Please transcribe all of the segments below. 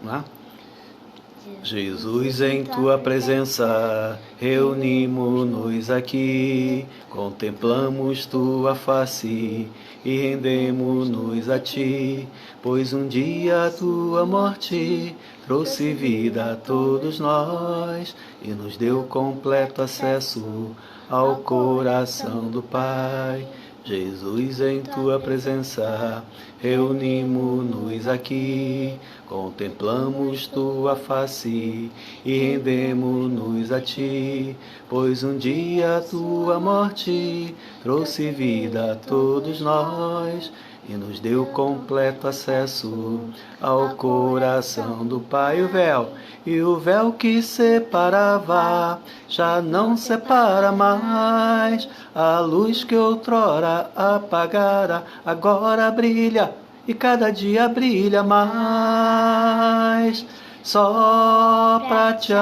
né? Jesus, em tua presença, reunimos-nos aqui, contemplamos tua face e rendemos-nos a ti, pois um dia a tua morte trouxe vida a todos nós e nos deu completo acesso ao coração do Pai. Jesus, em tua presença, reunimos-nos aqui, contemplamos tua face e rendemos-nos a ti, pois um dia a tua morte trouxe vida a todos nós e nos deu completo acesso ao coração do Pai. E o véu que separava já não separa mais. A luz que outrora apagara agora brilha e cada dia brilha mais. Só pra te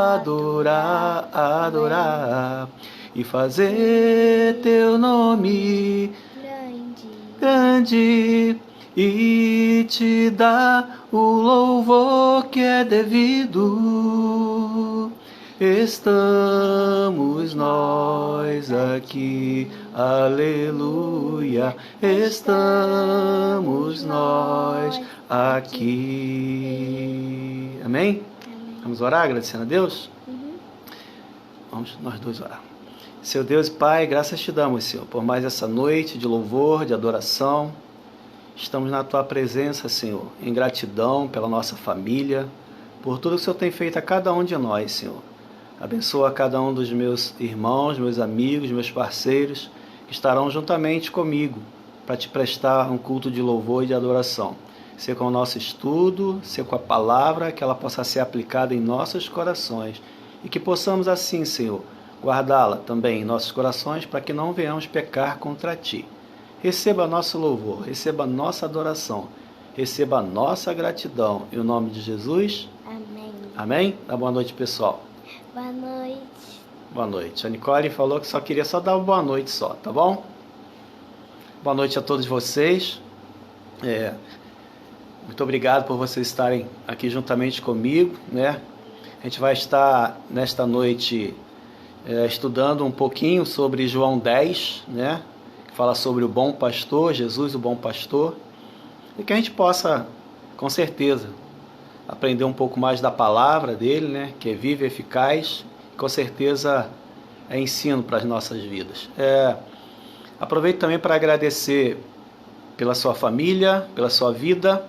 adorar e fazer teu nome grande e te dar o louvor que é devido. Estamos nós aqui, aleluia, estamos nós aqui. Amém? Vamos orar agradecendo a Deus? Vamos nós dois orar. Seu Deus e Pai, graças te damos, Senhor, por mais essa noite de louvor, de adoração. Estamos na Tua presença, Senhor, em gratidão pela nossa família, por tudo que o Senhor tem feito a cada um de nós, Senhor. Abençoa cada um dos meus irmãos, meus amigos, meus parceiros, que estarão juntamente comigo para te prestar um culto de louvor e de adoração. Ser com o nosso estudo, ser com a palavra, que ela possa ser aplicada em nossos corações e que possamos assim, Senhor, guardá-la também em nossos corações para que não venhamos pecar contra Ti. Receba nosso louvor, receba nossa adoração, receba a nossa gratidão. Em nome de Jesus. Amém. Amém? Dá boa noite, pessoal. Boa noite. Boa noite. A Nicole falou que só queria dar uma boa noite só, tá bom? Boa noite a todos vocês. Muito obrigado por vocês estarem aqui juntamente comigo, né? A gente vai estar nesta noite estudando um pouquinho sobre João 10, né? Que fala sobre o bom pastor, Jesus o bom pastor, e que a gente possa, com certeza, aprender um pouco mais da palavra dele, né? Que é viva e eficaz, e com certeza é ensino para as nossas vidas. Aproveito também para agradecer pela sua família, pela sua vida,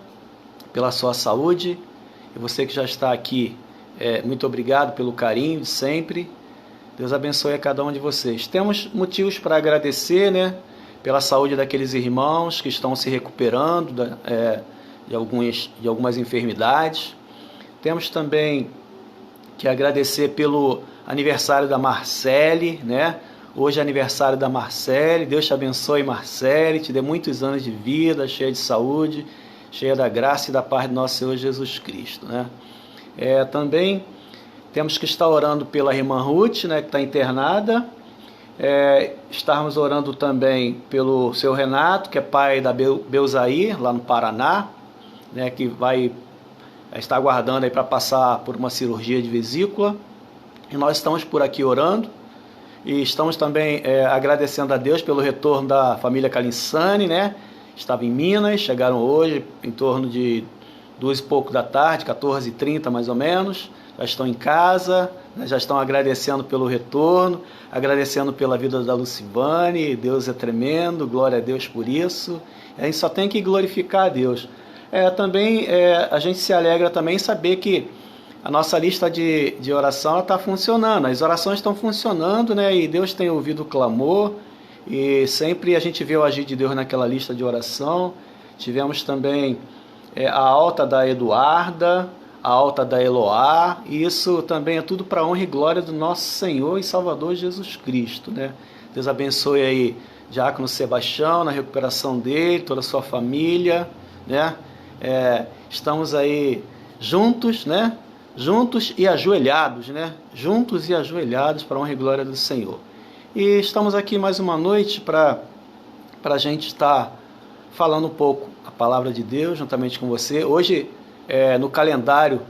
pela sua saúde, e você que já está aqui, muito obrigado pelo carinho de sempre. Deus abençoe a cada um de vocês. Temos motivos para agradecer, né? Pela saúde daqueles irmãos que estão se recuperando de algumas enfermidades. Temos também que agradecer pelo aniversário da Marcele, né? Hoje é aniversário da Marcele. Deus te abençoe, Marcele, te dê muitos anos de vida, cheia de saúde, cheia da graça e da paz do nosso Senhor Jesus Cristo, né? Também temos que estar orando pela irmã Ruth, né, que está internada. Estarmos orando também pelo seu Renato, que é pai da Belzair, lá no Paraná, né, que vai estar aguardando aí para passar por uma cirurgia de vesícula. E nós estamos por aqui orando. E estamos também agradecendo a Deus pelo retorno da família Calinsani, né? Estava em Minas, chegaram hoje em torno de 2 e pouco da tarde, 14h30 mais ou menos. Já estão em casa, né? Já estão agradecendo pelo retorno, agradecendo pela vida da Lucivane. Deus é tremendo, glória a Deus por isso. A gente só tem que glorificar a Deus. Também a gente se alegra também em saber que a nossa lista de oração está funcionando, as orações estão funcionando, né? E Deus tem ouvido o clamor, e sempre a gente vê o agir de Deus naquela lista de oração. Tivemos também a alta da Eduarda, a alta da Eloá, e isso também é tudo para a honra e glória do nosso Senhor e Salvador Jesus Cristo, né? Deus abençoe aí Diácono Sebastião na recuperação dele, toda a sua família, né? Estamos aí juntos, né? Juntos e ajoelhados, né? Juntos e ajoelhados para a honra e glória do Senhor. E estamos aqui mais uma noite para a gente estar falando um pouco a palavra de Deus juntamente com você. Hoje no calendário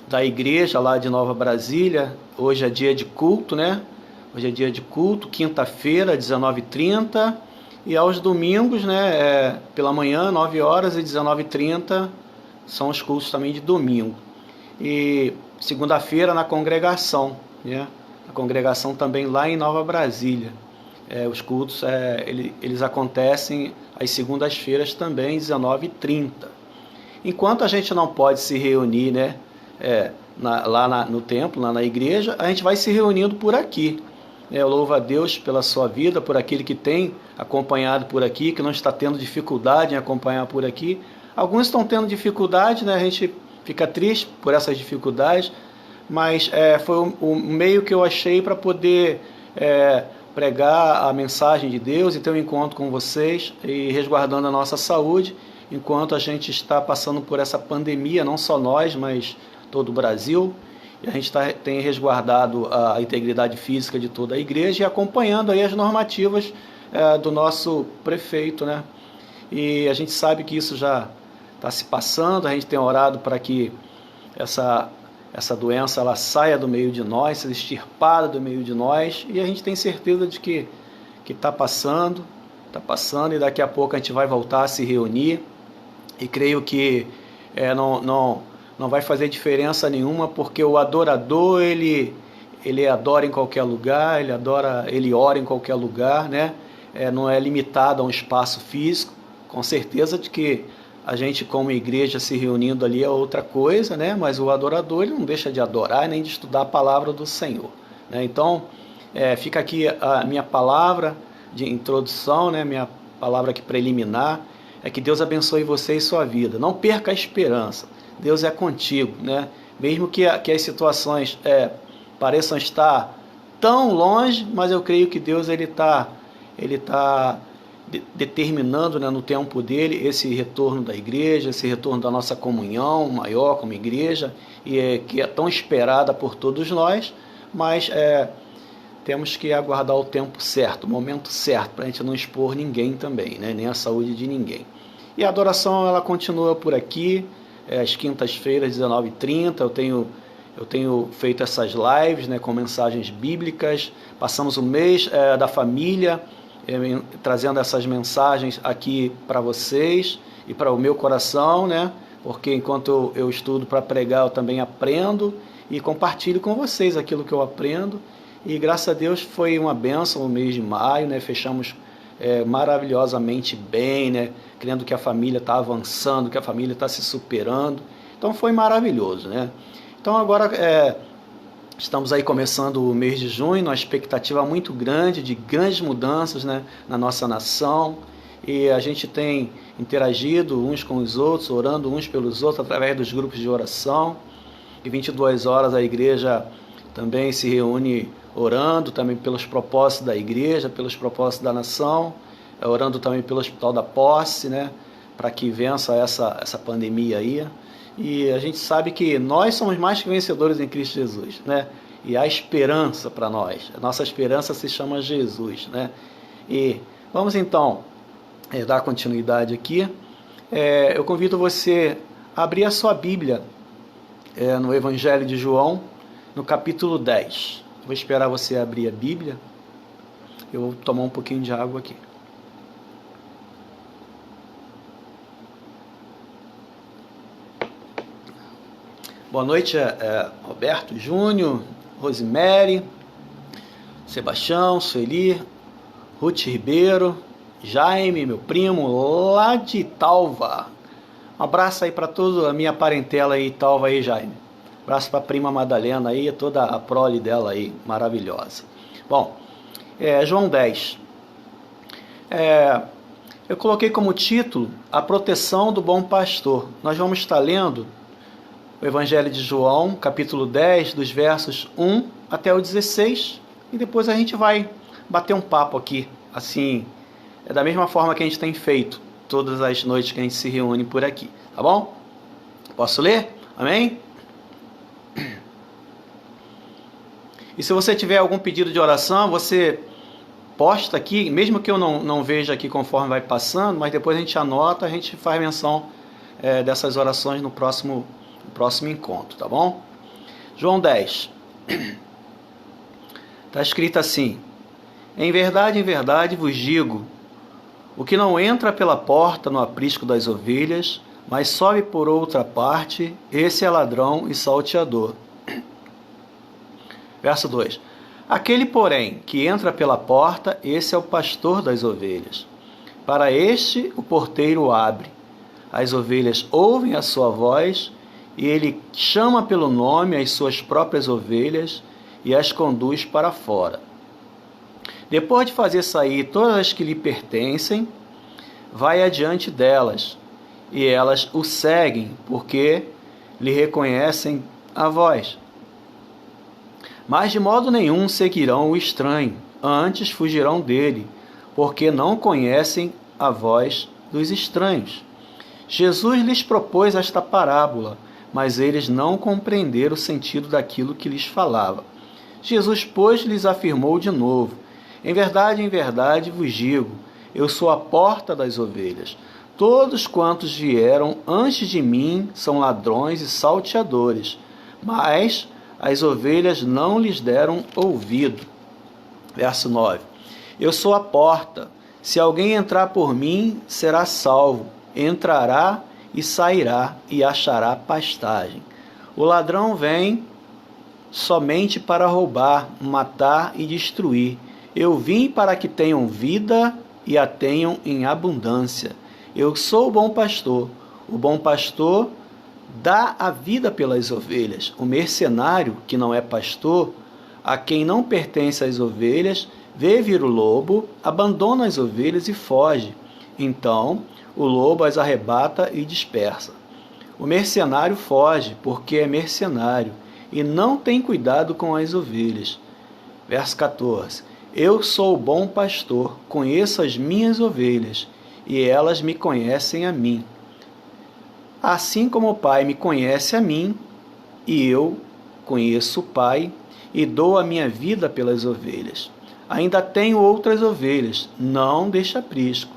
da igreja lá de Nova Brasília, hoje é dia de culto, né? Hoje é dia de culto, quinta-feira, 19h30, e aos domingos, né, pela manhã, 9 horas e 19h30, são os cultos também de domingo. E segunda-feira na congregação, né? A congregação também lá em Nova Brasília. Os cultos, eles acontecem às segundas-feiras também, 19h30. Enquanto a gente não pode se reunir, né, no templo, lá na igreja, a gente vai se reunindo por aqui. Eu louvo a Deus pela sua vida, por aquele que tem acompanhado por aqui, que não está tendo dificuldade em acompanhar por aqui. Alguns estão tendo dificuldade, né? A gente fica triste por essas dificuldades, mas foi o meio que eu achei para poder pregar a mensagem de Deus e ter um encontro com vocês e resguardando a nossa saúde, enquanto a gente está passando por essa pandemia, não só nós, mas todo o Brasil. E a gente tem resguardado a integridade física de toda a igreja e acompanhando aí as normativas do nosso prefeito, né? E a gente sabe que isso já está se passando, a gente tem orado para que essa doença ela saia do meio de nós, seja extirpada do meio de nós, e a gente tem certeza de que está passando e daqui a pouco a gente vai voltar a se reunir, e creio que não vai fazer diferença nenhuma, porque o adorador, ele adora em qualquer lugar, ele ora em qualquer lugar, né? Não é limitado a um espaço físico, com certeza de que a gente como igreja se reunindo ali é outra coisa, né? Mas o adorador, ele não deixa de adorar nem de estudar a palavra do Senhor, né? Então, fica aqui a minha palavra de introdução, né? Minha palavra aqui preliminar, é que Deus abençoe você e sua vida. Não perca a esperança. Deus é contigo, né? Mesmo que as situações pareçam estar tão longe, mas eu creio que Deus ele tá determinando, né, no tempo dele esse retorno da igreja, esse retorno da nossa comunhão maior como igreja, e que é tão esperada por todos nós, mas temos que aguardar o tempo certo, o momento certo, para a gente não expor ninguém também, né, nem a saúde de ninguém. E a adoração ela continua por aqui, às quintas-feiras, 19h30, eu tenho feito essas lives, né, com mensagens bíblicas. Passamos o mês da família, trazendo essas mensagens aqui para vocês e para o meu coração, né, porque enquanto eu estudo para pregar, eu também aprendo e compartilho com vocês aquilo que eu aprendo. E graças a Deus foi uma bênção o mês de maio, né, fechamos maravilhosamente bem, né? Crendo que a família está avançando, que a família está se superando. Então foi maravilhoso, né? Então agora estamos aí começando o mês de junho, uma expectativa muito grande de grandes mudanças, né, na nossa nação, e a gente tem interagido uns com os outros, orando uns pelos outros através dos grupos de oração. E 22 horas a igreja também se reúne orando também pelos propósitos da igreja, pelos propósitos da nação, orando também pelo Hospital da Posse, né, para que vença essa pandemia aí. E a gente sabe que nós somos mais que vencedores em Cristo Jesus, né? E há esperança para nós. A nossa esperança se chama Jesus, né? E vamos então dar continuidade aqui. Eu convido você a abrir a sua Bíblia no Evangelho de João, no capítulo 10. Vou esperar você abrir a Bíblia. Eu vou tomar um pouquinho de água aqui. Boa noite, Roberto, Júnior, Rosemary, Sebastião, Sueli, Ruth Ribeiro, Jaime, meu primo, lá de Italva. Um abraço aí para toda a minha parentela aí, Italva aí, Jaime. Abraço para a prima Madalena aí, toda a prole dela aí, maravilhosa. Bom, João 10. Eu coloquei como título A Proteção do Bom Pastor. Nós vamos estar lendo o Evangelho de João, capítulo 10, dos versos 1 até o 16, e depois a gente vai bater um papo aqui, assim, da mesma forma que a gente tem feito todas as noites que a gente se reúne por aqui, tá bom? Posso ler? Amém? E se você tiver algum pedido de oração, você posta aqui, mesmo que eu não veja aqui conforme vai passando, mas depois a gente anota, a gente faz menção dessas orações no próximo encontro, tá bom? João 10. Está escrito assim: em verdade vos digo, o que não entra pela porta no aprisco das ovelhas, mas sobe por outra parte, esse é ladrão e salteador. Verso 2. Aquele, porém, que entra pela porta, esse é o pastor das ovelhas. Para este o porteiro abre. As ovelhas ouvem a sua voz, e ele chama pelo nome as suas próprias ovelhas e as conduz para fora. Depois de fazer sair todas as que lhe pertencem, vai adiante delas, e elas o seguem, porque lhe reconhecem a voz. Mas de modo nenhum seguirão o estranho, antes fugirão dele, porque não conhecem a voz dos estranhos. Jesus lhes propôs esta parábola, mas eles não compreenderam o sentido daquilo que lhes falava. Jesus, pois, lhes afirmou de novo: em verdade vos digo, eu sou a porta das ovelhas. Todos quantos vieram antes de mim são ladrões e salteadores, mas as ovelhas não lhes deram ouvido. Verso 9. Eu sou a porta. Se alguém entrar por mim, será salvo. Entrará e sairá e achará pastagem. O ladrão vem somente para roubar, matar e destruir. Eu vim para que tenham vida e a tenham em abundância. Eu sou o bom pastor. O bom pastor dá a vida pelas ovelhas. O mercenário, que não é pastor, a quem não pertence as ovelhas, vê vir o lobo, abandona as ovelhas e foge. Então, o lobo as arrebata e dispersa. O mercenário foge, porque é mercenário, e não tem cuidado com as ovelhas. Verso 14. Eu sou o bom pastor, conheço as minhas ovelhas, e elas me conhecem a mim. Assim como o Pai me conhece a mim, e eu conheço o Pai, e dou a minha vida pelas ovelhas. Ainda tenho outras ovelhas, não deste aprisco.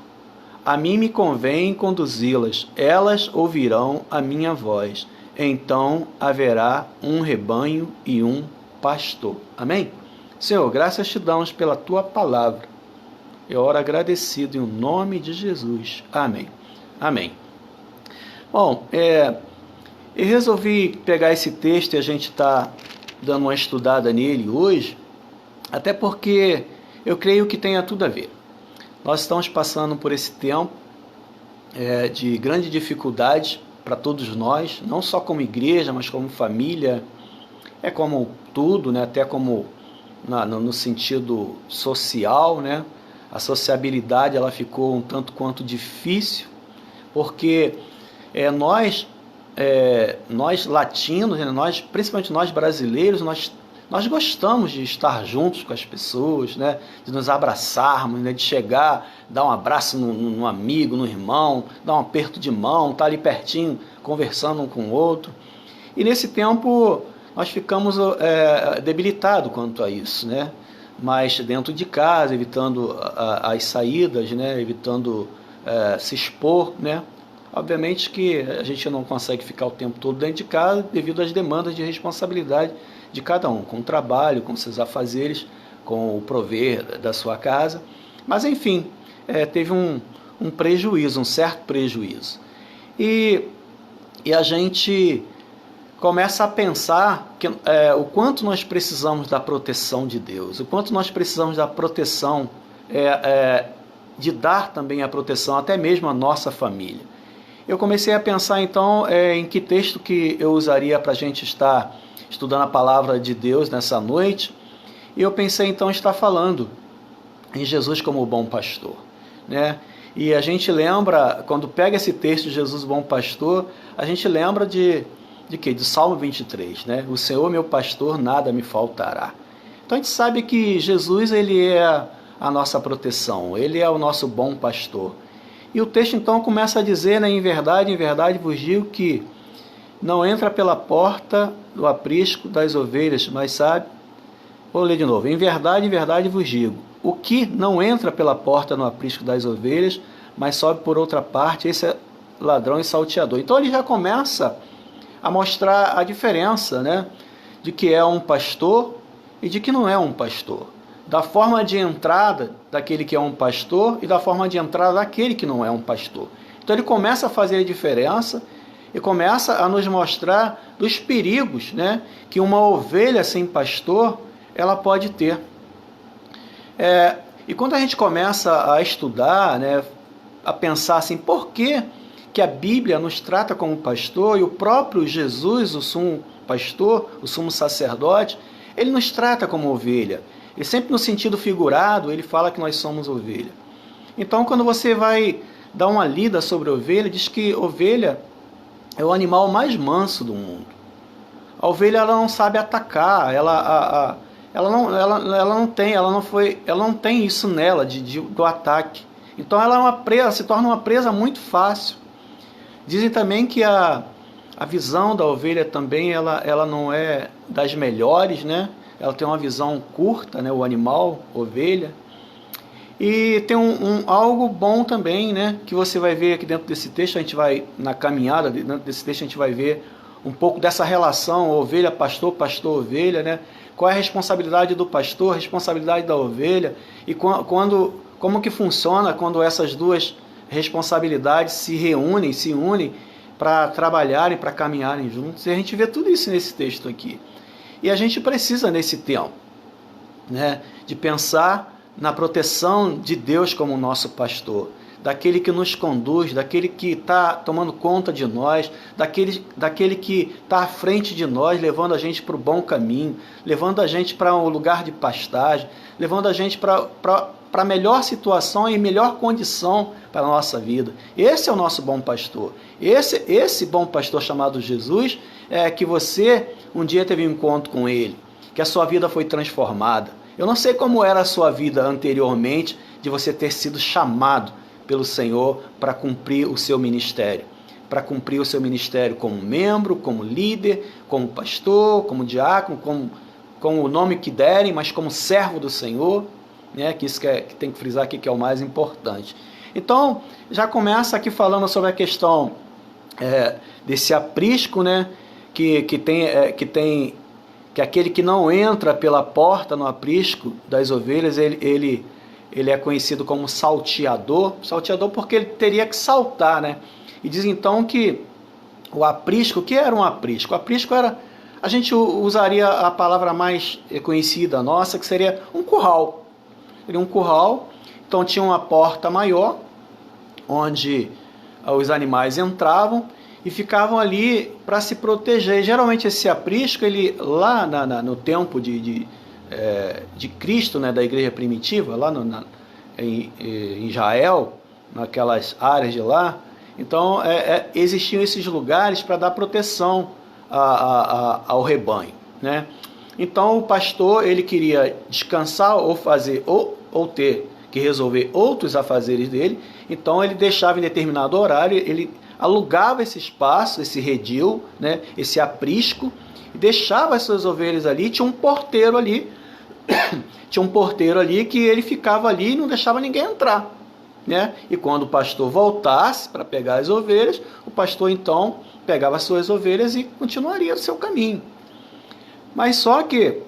A mim me convém conduzi-las, elas ouvirão a minha voz. Então haverá um rebanho e um pastor. Amém? Senhor, graças te damos pela tua palavra. Eu oro agradecido em nome de Jesus. Amém. Amém. Bom, eu resolvi pegar esse texto e a gente está dando uma estudada nele hoje, até porque eu creio que tenha tudo a ver. Nós estamos passando por esse tempo de grande dificuldade para todos nós, não só como igreja, mas como família, como tudo, né? Até como no sentido social, né? A sociabilidade ela ficou um tanto quanto difícil, porque nós latinos, né? Principalmente nós brasileiros, nós gostamos de estar juntos com as pessoas, né? De nos abraçarmos, né? De chegar, dar um abraço no amigo, no irmão, dar um aperto de mão, estar ali pertinho, conversando um com o outro. E nesse tempo nós ficamos debilitados quanto a isso, né? Mas dentro de casa, evitando as saídas, né? Evitando se expor, né? Obviamente que a gente não consegue ficar o tempo todo dentro de casa devido às demandas de responsabilidade de cada um, com o trabalho, com seus afazeres, com o prover da sua casa. Mas enfim, teve um prejuízo, um certo prejuízo. E a gente começa a pensar o quanto nós precisamos da proteção de Deus, o quanto nós precisamos da proteção, de dar também a proteção até mesmo à nossa família. Eu comecei a pensar então em que texto que eu usaria para a gente estar estudando a palavra de Deus nessa noite, e eu pensei então estar falando em Jesus como o bom pastor, né? E a gente lembra, quando pega esse texto de Jesus, o bom pastor, a gente lembra de quê? De Salmo 23, né? O Senhor meu pastor, nada me faltará. Então a gente sabe que Jesus, ele é a nossa proteção, ele é o nosso bom pastor. E o texto então começa a dizer, né, em verdade vos digo que não entra pela porta do aprisco das ovelhas, mas sabe? Vou ler de novo. Em verdade vos digo, o que não entra pela porta no aprisco das ovelhas, mas sobe por outra parte, esse ladrão e salteador. Então ele já começa a mostrar a diferença, né, de que é um pastor e de que não é um pastor. Da forma de entrada daquele que é um pastor e da forma de entrada daquele que não é um pastor. Então ele começa a fazer a diferença e começa a nos mostrar dos perigos, né, que uma ovelha sem pastor ela pode ter. E quando a gente começa a estudar, né, a pensar assim, por que a Bíblia nos trata como pastor e o próprio Jesus, o sumo pastor, o sumo sacerdote, ele nos trata como ovelha. E sempre no sentido figurado, ele fala que nós somos ovelha. Então, quando você vai dar uma lida sobre ovelha, diz que ovelha é o animal mais manso do mundo. A ovelha ela não sabe atacar, ela não tem isso nela do ataque. Então ela é uma presa, se torna uma presa muito fácil. Dizem também que a visão da ovelha também ela não é das melhores, né? Ela tem uma visão curta, né? O animal, ovelha. E tem algo bom também, né? Que você vai ver aqui dentro desse texto, a gente vai, na caminhada dentro desse texto, a gente vai ver um pouco dessa relação ovelha, pastor, pastor, ovelha, né? Qual é a responsabilidade do pastor, a responsabilidade da ovelha, e como que funciona quando essas duas responsabilidades se unem para trabalharem, para caminharem juntos. E a gente vê tudo isso nesse texto aqui. E a gente precisa, nesse tempo, né, de pensar na proteção de Deus como nosso pastor, daquele que nos conduz, daquele que está tomando conta de nós, daquele que está à frente de nós, levando a gente para o bom caminho, levando a gente para um lugar de pastagem, levando a gente para a melhor situação e melhor condição para a nossa vida. Esse é o nosso bom pastor. Esse bom pastor chamado Jesus é que você um dia teve um encontro com ele, que a sua vida foi transformada. Eu não sei como era a sua vida anteriormente de você ter sido chamado pelo Senhor para cumprir o seu ministério. Para cumprir o seu ministério como membro, como líder, como pastor, como diácono, com o nome que derem, mas como servo do Senhor, né? Que isso que tem que frisar aqui que é o mais importante. Então, já começa aqui falando sobre a questão desse aprisco, né? Que aquele que não entra pela porta no aprisco das ovelhas, ele é conhecido como salteador porque ele teria que saltar, né? E diz então que o aprisco, o que era um aprisco? O aprisco era, a gente usaria a palavra mais conhecida nossa, que seria um curral. Seria um curral, então tinha uma porta maior, onde os animais entravam e ficavam ali para se proteger. Geralmente esse aprisco, ele lá no tempo de Cristo, né, da igreja primitiva, lá em Israel, naquelas áreas de lá, então existiam esses lugares para dar proteção ao rebanho, né? Então o pastor, ele queria descansar ou fazer ou ter que resolver outros afazeres dele, então ele deixava em determinado horário, ele alugava esse espaço, esse redil, né, esse aprisco, e deixava as suas ovelhas ali. Tinha um porteiro ali que ele ficava ali e não deixava ninguém entrar, né? E quando o pastor voltasse para pegar as ovelhas, o pastor então pegava as suas ovelhas e continuaria o seu caminho. Mas só que,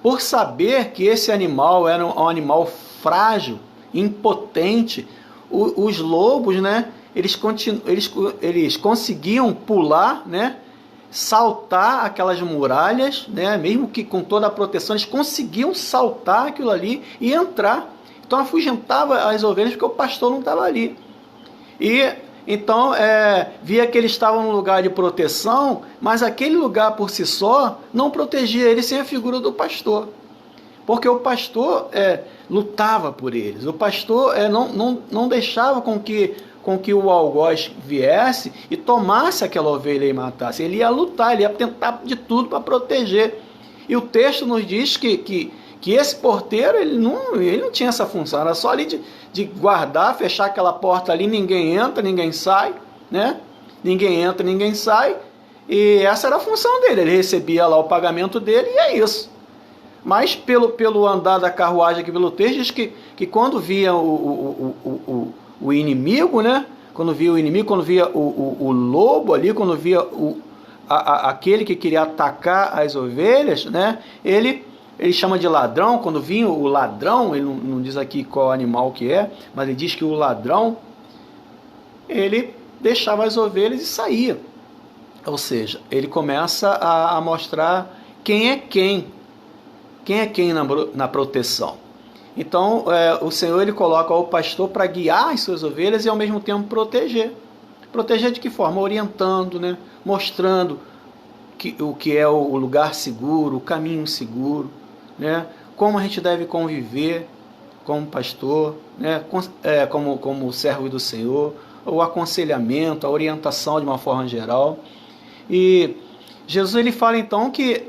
por saber que esse animal era um animal frágil, impotente, os lobos, né, eles conseguiam pular, né, saltar aquelas muralhas, né, mesmo que com toda a proteção, eles conseguiam saltar aquilo ali e entrar. Então afugentava as ovelhas porque o pastor não estava ali. E então via que eles estavam num lugar de proteção, mas aquele lugar por si só não protegia eles sem a figura do pastor. Porque o pastor lutava por eles. O pastor não deixava com que o algoz viesse e tomasse aquela ovelha e matasse. Ele ia lutar, ele ia tentar de tudo para proteger. E o texto nos diz que esse porteiro, ele não tinha essa função, era só ali de guardar, fechar aquela porta ali, ninguém entra, ninguém sai, né? Ninguém entra, ninguém sai, e essa era a função dele, ele recebia lá o pagamento dele e é isso. Mas pelo andar da carruagem aqui pelo texto, diz que quando via o inimigo, né, quando via o inimigo, quando via o lobo ali, quando via aquele que queria atacar as ovelhas, né? Ele chama de ladrão. Quando vinha o ladrão, ele não diz aqui qual animal que é, mas ele diz que o ladrão, ele deixava as ovelhas e saía. Ou seja, ele começa a mostrar quem é quem na proteção. Então, o Senhor, ele coloca o pastor para guiar as suas ovelhas e ao mesmo tempo proteger. Proteger de que forma? Orientando, né? Mostrando o que é o lugar seguro, o caminho seguro, né? Como a gente deve conviver como pastor, né? Como servo do Senhor, o aconselhamento, a orientação de uma forma geral. E Jesus, ele fala então que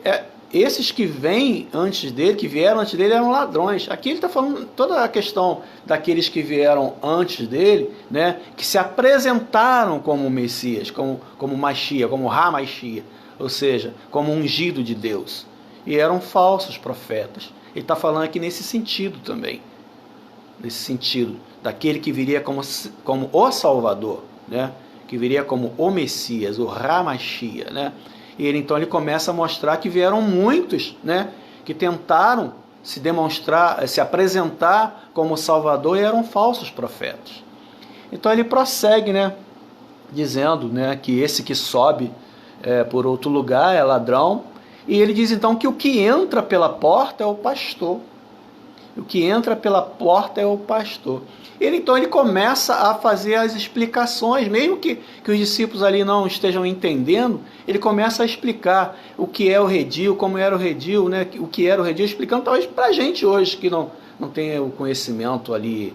esses que vêm antes dele, que vieram antes dele, eram ladrões. Aqui ele está falando toda a questão daqueles que vieram antes dele, né, que se apresentaram como Messias, como Machia, como Ramachia, ou seja, como ungido de Deus. E eram falsos profetas. Ele está falando aqui nesse sentido também. Nesse sentido, daquele que viria como o Salvador, né, que viria como o Messias, o Ramachia, né? E então ele começa a mostrar que vieram muitos, né, que tentaram se apresentar como Salvador e eram falsos profetas. Então ele prossegue, né, dizendo, né, que esse que sobe por outro lugar é ladrão. E ele diz então que o que entra pela porta é o pastor. O que entra pela porta é o pastor. Então ele começa a fazer as explicações, mesmo que os discípulos ali não estejam entendendo, ele começa a explicar o que é o redil, como era o redil, né? O que era o redil, explicando talvez para a gente hoje que não tem o conhecimento ali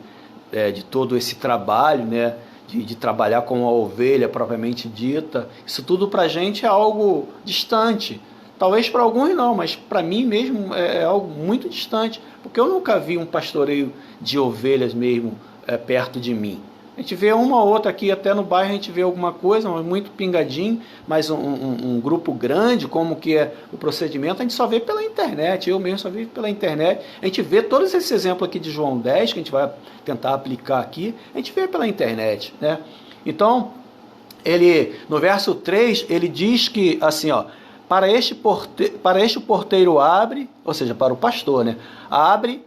de todo esse trabalho, né? De trabalhar com a ovelha propriamente dita. Isso tudo para a gente é algo distante. Talvez para alguns não, mas para mim mesmo é algo muito distante, porque eu nunca vi um pastoreio de ovelhas mesmo perto de mim. A gente vê uma ou outra aqui, até no bairro a gente vê alguma coisa, mas muito pingadinho, mas um grupo grande, como que é o procedimento, a gente só vê pela internet. Eu mesmo só vi pela internet. A gente vê todos esses exemplos aqui de João 10, que a gente vai tentar aplicar aqui, a gente vê pela internet, né? Então, no verso 3, ele diz que, assim, ó, para este o porteiro abre, ou seja, para o pastor, né? Abre,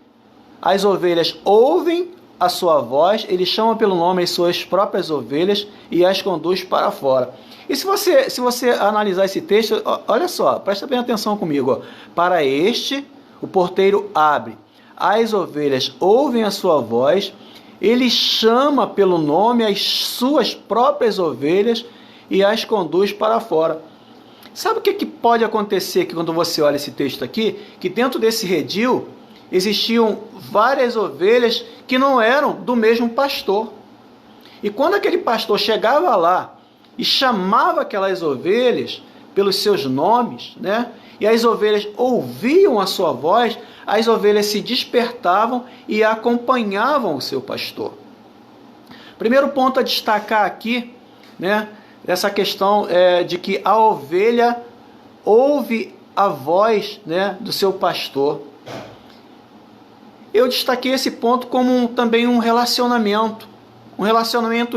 as ovelhas ouvem a sua voz, ele chama pelo nome as suas próprias ovelhas e as conduz para fora. E se você analisar esse texto, olha só, presta bem atenção comigo. Ó. Para este, o porteiro abre, as ovelhas ouvem a sua voz, ele chama pelo nome as suas próprias ovelhas e as conduz para fora. Sabe o que pode acontecer que quando você olha esse texto aqui? Que dentro desse redil existiam várias ovelhas que não eram do mesmo pastor. E quando aquele pastor chegava lá e chamava aquelas ovelhas pelos seus nomes, né? E as ovelhas ouviam a sua voz, as ovelhas se despertavam e acompanhavam o seu pastor. Primeiro ponto a destacar aqui, né? Essa questão de que a ovelha ouve a voz, né, do seu pastor. Eu destaquei esse ponto como também um relacionamento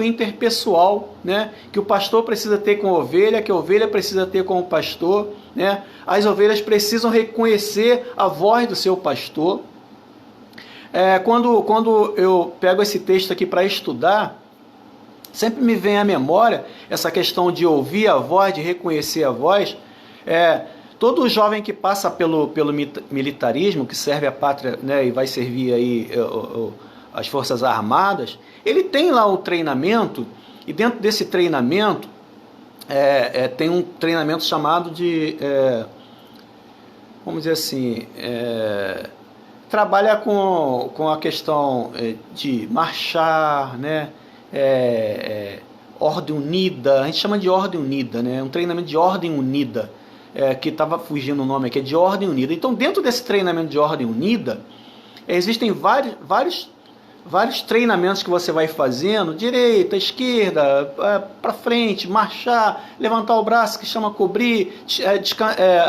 interpessoal, né, que o pastor precisa ter com a ovelha, que a ovelha precisa ter com o pastor, né? As ovelhas precisam reconhecer a voz do seu pastor. Quando eu pego esse texto aqui para estudar, sempre me vem à memória essa questão de ouvir a voz, de reconhecer a voz. Todo jovem que passa pelo militarismo, que serve a pátria, né, e vai servir aí as Forças Armadas, ele tem lá o treinamento, e dentro desse treinamento tem um treinamento chamado de, vamos dizer assim, trabalha com a questão de marchar, né, ordem unida, a gente chama de ordem unida, né, um treinamento de ordem unida, que estava fugindo o nome aqui, é de ordem unida. Então, dentro desse treinamento de ordem unida, existem vários treinamentos que você vai fazendo, direita, esquerda, para frente, marchar, levantar o braço, que chama cobrir,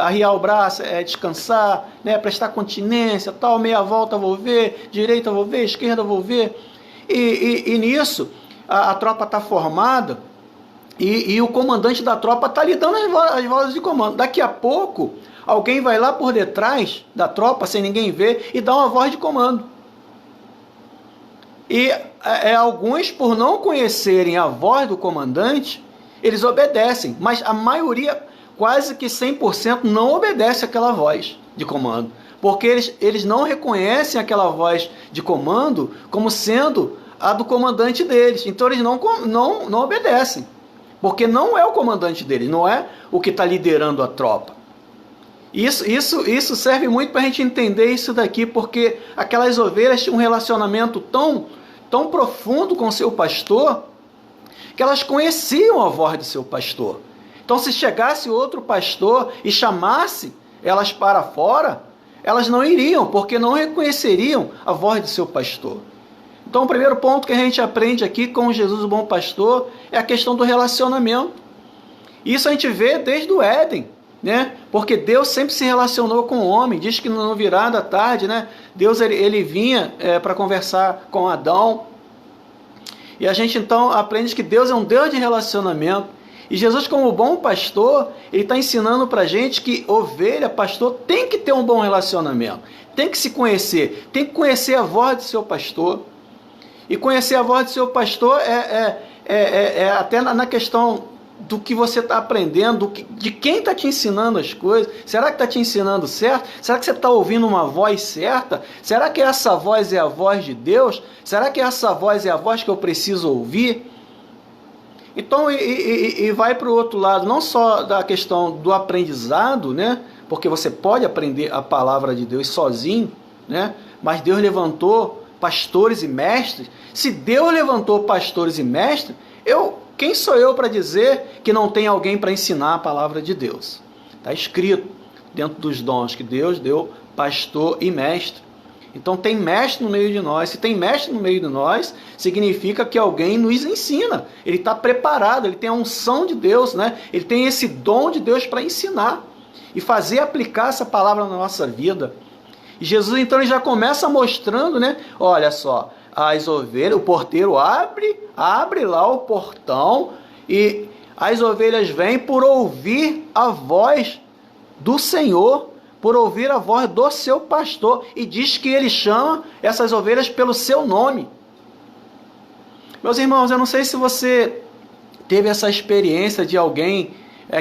arriar o braço, descansar, né, prestar continência, tal, meia volta vou ver, direita vou ver, esquerda vou ver. E nisso, a tropa está formada e o comandante da tropa está lhe dando as vozes de comando. Daqui a pouco, alguém vai lá por detrás da tropa, sem ninguém ver, e dá uma voz de comando. E alguns, por não conhecerem a voz do comandante, eles obedecem, mas a maioria, quase que 100%, não obedece aquela voz de comando, porque eles não reconhecem aquela voz de comando como sendo a do comandante deles. Então eles não obedecem, porque não é o comandante deles, não é o que está liderando a tropa. Isso serve muito para a gente entender isso daqui, porque aquelas ovelhas tinham um relacionamento tão profundo com o seu pastor, que elas conheciam a voz do seu pastor. Então, se chegasse outro pastor e chamasse elas para fora, elas não iriam, porque não reconheceriam a voz do seu pastor. Então, o primeiro ponto que a gente aprende aqui com Jesus, o bom pastor, é a questão do relacionamento. Isso a gente vê desde o Éden, né? Porque Deus sempre se relacionou com o homem. Diz que no virar da tarde, né, Deus ele vinha para conversar com Adão. E a gente então aprende que Deus é um Deus de relacionamento. E Jesus, como bom pastor, ele está ensinando para a gente que ovelha, pastor, tem que ter um bom relacionamento. Tem que se conhecer. Tem que conhecer a voz do seu pastor. E conhecer a voz do seu pastor até na questão do que você está aprendendo, de quem está te ensinando as coisas. Será que está te ensinando certo? Será que você está ouvindo uma voz certa? Será que essa voz é a voz de Deus? Será que essa voz é a voz que eu preciso ouvir? Então, e vai para o outro lado, não só da questão do aprendizado, né? Porque você pode aprender a palavra de Deus sozinho, né? Mas Deus levantou pastores e mestres. Se Deus levantou pastores e mestres, quem sou eu para dizer que não tem alguém para ensinar a palavra de Deus? Está escrito dentro dos dons que Deus deu pastor e mestre. Então tem mestre no meio de nós. Se tem mestre no meio de nós, significa que alguém nos ensina. Ele está preparado, ele tem a unção de Deus, né? Ele tem esse dom de Deus para ensinar e fazer aplicar essa palavra na nossa vida. E Jesus então ele já começa mostrando, né? Olha só, as ovelhas, o porteiro abre lá o portão e as ovelhas vêm por ouvir a voz do Senhor, por ouvir a voz do seu pastor, e diz que ele chama essas ovelhas pelo seu nome. Meus irmãos, eu não sei se você teve essa experiência de alguém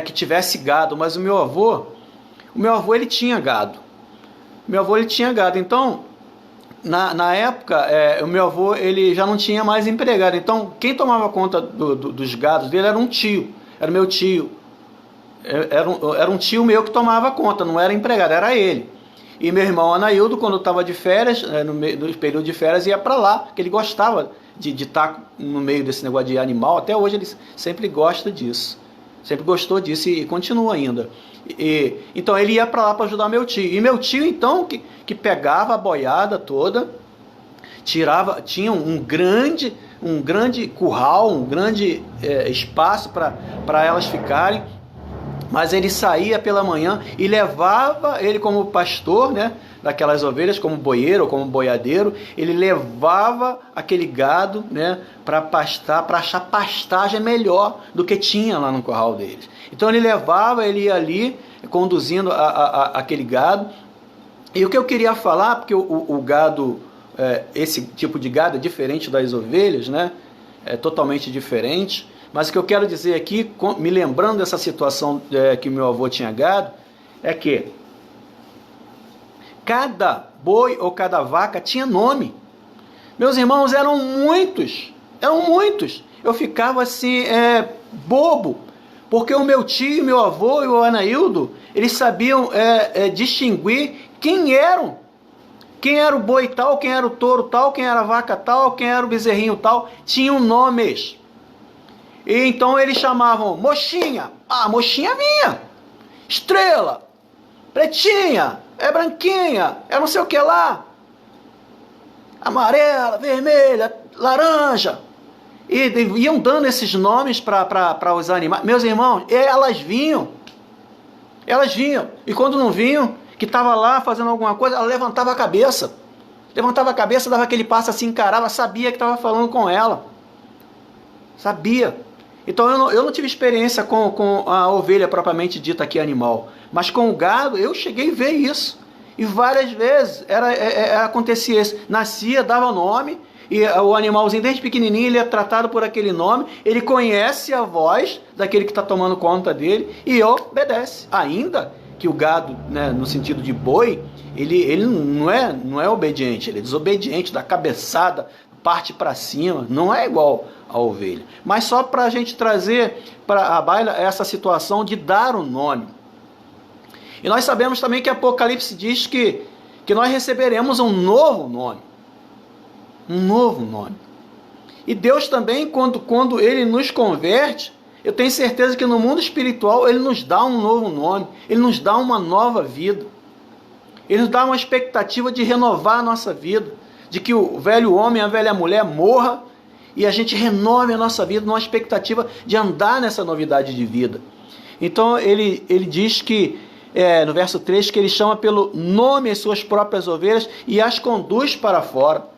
que tivesse gado, mas o meu avô ele tinha gado. Então, na época, o meu avô ele já não tinha mais empregado. Então, quem tomava conta dos gados dele era um tio, era meu tio. Era um tio meu que tomava conta, não era empregado, era ele. E meu irmão Anaildo, quando estava de férias, no período de férias, ia para lá, porque ele gostava de estar no meio desse negócio de animal. Até hoje ele sempre gosta disso, sempre gostou disso e continua ainda. Então ele ia para lá para ajudar meu tio. E meu tio, então, que pegava a boiada toda, tinha um grande curral, um grande espaço para elas ficarem. Mas ele saía pela manhã e levava, ele como pastor, né, daquelas ovelhas, como boieiro ou como boiadeiro, ele levava aquele gado, né, para pastar, para achar pastagem melhor do que tinha lá no curral deles. Então ele ia ali conduzindo aquele gado. E o que eu queria falar, porque o gado, esse tipo de gado é diferente das ovelhas, né, é totalmente diferente. Mas o que eu quero dizer aqui, me lembrando dessa situação que meu avô tinha gado, é que cada boi ou cada vaca tinha nome. Meus irmãos, eram muitos. Eu ficava assim, bobo, porque o meu tio, meu avô e o Anaildo, eles sabiam distinguir quem eram. Quem era o boi tal, quem era o touro tal, quem era a vaca tal, quem era o bezerrinho tal, tinham nomes. E então eles chamavam Mochinha, Mochinha vinha, Estrela, Pretinha, Branquinha, não sei o que lá, amarela, vermelha, laranja, e iam dando esses nomes para os animais. Meus irmãos, elas vinham, e quando não vinham, que estava lá fazendo alguma coisa, ela levantava a cabeça, dava aquele passo assim, encarava, sabia que estava falando com ela. Sabia. Então eu não tive experiência com a ovelha propriamente dita aqui, animal. Mas com o gado eu cheguei a ver isso. E várias vezes acontecia isso. Nascia, dava nome, e o animalzinho desde pequenininho ele é tratado por aquele nome, ele conhece a voz daquele que está tomando conta dele e obedece. Ainda que o gado, né, no sentido de boi, ele não é obediente, ele é desobediente, dá cabeçada, parte para cima, não é igual a ovelha. Mas só para a gente trazer para a baila essa situação de dar um nome. E nós sabemos também que Apocalipse diz que nós receberemos um novo nome. Um novo nome. E Deus também, quando Ele nos converte, eu tenho certeza que no mundo espiritual Ele nos dá um novo nome. Ele nos dá uma nova vida. Ele nos dá uma expectativa de renovar a nossa vida. De que o velho homem, a velha mulher morra e a gente renove a nossa vida numa expectativa de andar nessa novidade de vida. Então ele diz que, no verso 3, que ele chama pelo nome as suas próprias ovelhas e as conduz para fora.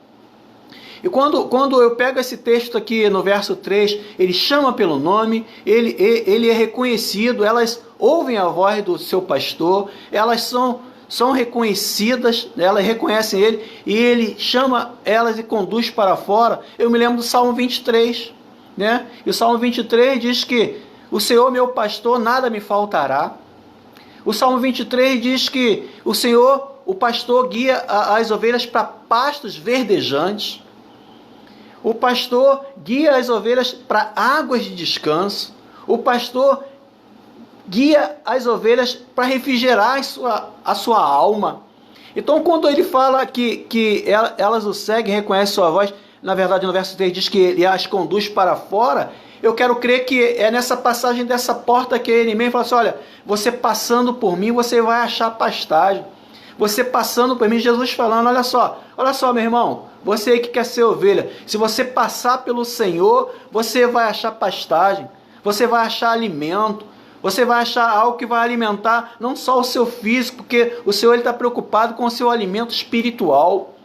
E quando eu pego esse texto aqui no verso 3, ele chama pelo nome, ele é reconhecido, elas ouvem a voz do seu pastor, elas são reconhecidas, elas reconhecem ele, e ele chama elas e conduz para fora. Eu me lembro do Salmo 23, né? E o Salmo 23 diz que o Senhor meu pastor, nada me faltará. O Salmo 23 diz que o Senhor, o pastor, guia as ovelhas para pastos verdejantes. O pastor guia as ovelhas para águas de descanso. O pastor guia as ovelhas para refrigerar a sua alma. Então, quando ele fala que elas o seguem, reconhecem sua voz, na verdade, no verso 3 diz que ele as conduz para fora. Eu quero crer que é nessa passagem dessa porta que ele mesmo fala assim: olha, você passando por mim, você vai achar pastagem. Você passando por mim, Jesus falando: olha só, meu irmão, você aí que quer ser ovelha, se você passar pelo Senhor, você vai achar pastagem, você vai achar alimento, você vai achar algo que vai alimentar não só o seu físico, porque o Senhor está preocupado com o seu alimento espiritual.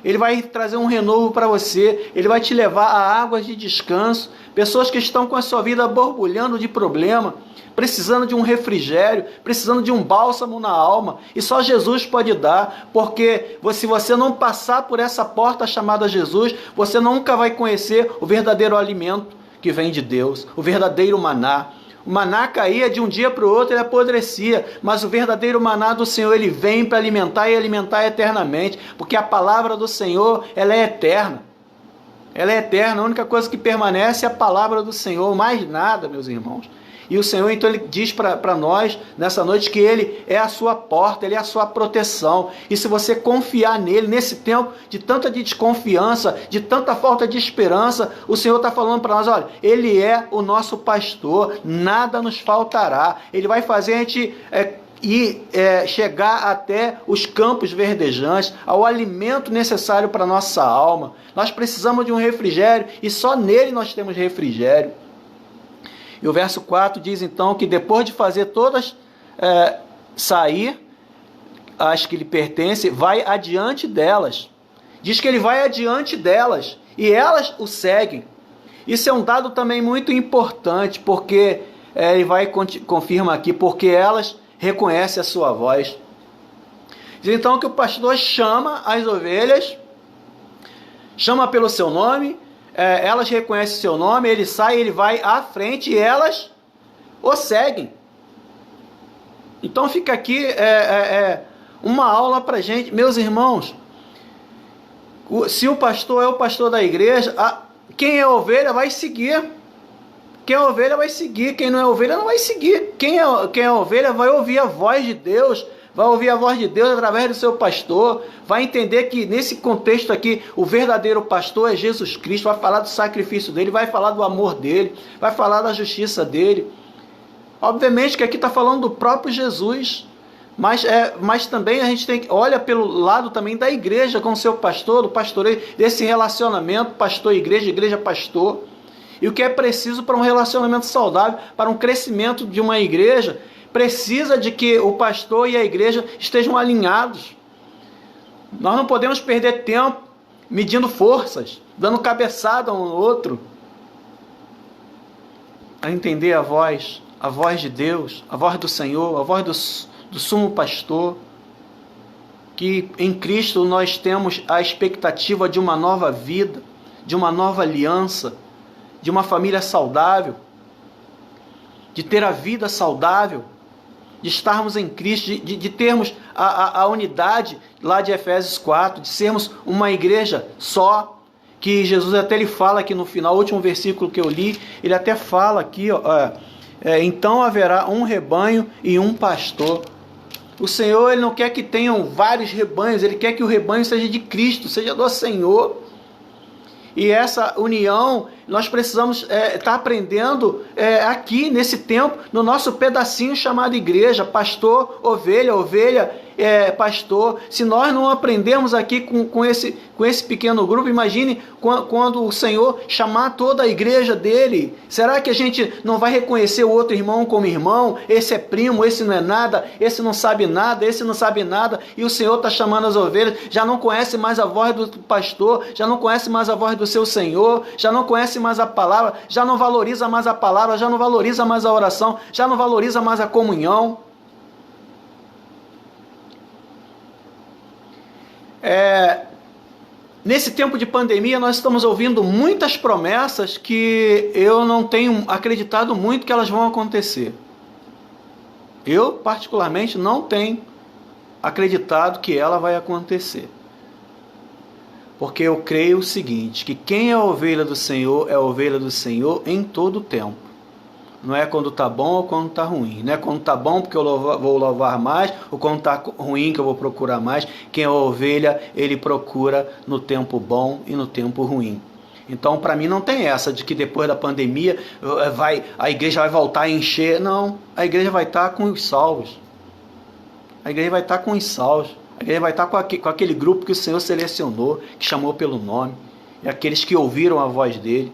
Ele vai trazer um renovo para você, ele vai te levar a águas de descanso. Pessoas que estão com a sua vida borbulhando de problema, precisando de um refrigério, precisando de um bálsamo na alma, e só Jesus pode dar, porque se você não passar por essa porta chamada Jesus, você nunca vai conhecer o verdadeiro alimento que vem de Deus, o verdadeiro maná. O maná caía de um dia para o outro, ele apodrecia, mas o verdadeiro maná do Senhor, ele vem para alimentar e alimentar eternamente, porque a palavra do Senhor, ela é eterna. Ela é eterna, a única coisa que permanece é a palavra do Senhor, mais nada, meus irmãos. E o Senhor, então, ele diz para nós, nessa noite, que Ele é a sua porta, Ele é a sua proteção. E se você confiar nele, nesse tempo de tanta desconfiança, de tanta falta de esperança, o Senhor está falando para nós: olha, Ele é o nosso pastor, nada nos faltará. Ele vai fazer a gente chegar até os campos verdejantes, ao alimento necessário para a nossa alma. Nós precisamos de um refrigério e só nele nós temos refrigério. E o verso 4 diz então que depois de fazer todas sair, as que lhe pertencem, vai adiante delas. Diz que ele vai adiante delas e elas o seguem. Isso é um dado também muito importante, porque ele confirma aqui, porque elas reconhecem a sua voz. Diz então que o pastor chama as ovelhas, chama pelo seu nome, elas reconhecem seu nome, ele sai, ele vai à frente e elas o seguem. Então fica aqui uma aula para a gente, meus irmãos. Se o pastor é o pastor da igreja, quem é ovelha vai seguir. Quem é ovelha vai seguir, quem não é ovelha não vai seguir. Quem é ovelha vai ouvir a voz de Deus, vai ouvir a voz de Deus através do seu pastor, vai entender que nesse contexto aqui, o verdadeiro pastor é Jesus Cristo, vai falar do sacrifício dele, vai falar do amor dele, vai falar da justiça dele. Obviamente que aqui está falando do próprio Jesus, mas também a gente olha pelo lado também da igreja com o seu pastor, do pastoreio, desse relacionamento pastor-igreja, igreja-pastor. E o que é preciso para um relacionamento saudável, para um crescimento de uma igreja, precisa de que o pastor e a igreja estejam alinhados. Nós não podemos perder tempo medindo forças, dando cabeçada um no outro. a entender a voz de Deus, a voz do Senhor, a voz do sumo pastor, que em Cristo nós temos a expectativa de uma nova vida, de uma nova aliança, de uma família saudável, de ter a vida saudável, de estarmos em Cristo, de termos a unidade lá de Efésios 4, de sermos uma igreja só, que Jesus até ele fala aqui no final, o último versículo que eu li, ele até fala aqui, então haverá um rebanho e um pastor. O Senhor ele não quer que tenham vários rebanhos, ele quer que o rebanho seja de Cristo, seja do Senhor. E essa união, nós precisamos estar aprendendo aqui, nesse tempo, no nosso pedacinho chamado igreja, pastor, ovelha, pastor. Se nós não aprendermos aqui com esse pequeno grupo, imagine quando o Senhor chamar toda a igreja dele. Será que a gente não vai reconhecer o outro irmão como irmão? Esse é primo, esse não é nada, esse não sabe nada, esse não sabe nada. E o Senhor está chamando as ovelhas, já não conhece mais a voz do pastor, já não conhece mais a voz do seu Senhor, já não conhece mais a palavra, já não valoriza mais a palavra, já não valoriza mais a oração, já não valoriza mais a comunhão. Nesse tempo de pandemia nós estamos ouvindo muitas promessas que eu não tenho acreditado muito que elas vão acontecer. Eu particularmente não tenho acreditado que ela vai acontecer. Porque eu creio o seguinte, que quem é a ovelha do Senhor é a ovelha do Senhor em todo o tempo. Não é quando está bom ou quando está ruim. Não é quando está bom porque eu vou louvar mais, ou quando está ruim que eu vou procurar mais. Quem é a ovelha, ele procura no tempo bom e no tempo ruim. Então, para mim, não tem essa de que depois da pandemia a igreja vai voltar a encher. Não, a igreja vai estar com os salvos. A igreja vai estar com os salvos. A igreja vai estar com aquele grupo que o Senhor selecionou, que chamou pelo nome. E aqueles que ouviram a voz dele.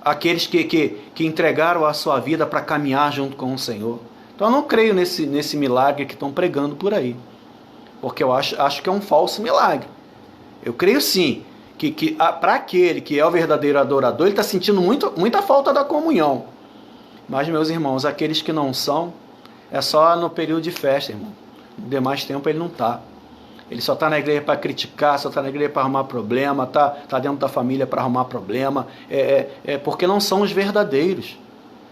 Aqueles que entregaram a sua vida para caminhar junto com o Senhor. Então eu não creio nesse milagre que estão pregando por aí. Porque eu acho que é um falso milagre. Eu creio sim, que para aquele que é o verdadeiro adorador, ele está sentindo muita falta da comunhão. Mas, meus irmãos, aqueles que não são, é só no período de festa, irmão. No demais tempo ele não está. Ele só está na igreja para criticar, só está na igreja para arrumar problema, tá dentro da família para arrumar problema. Porque não são os verdadeiros.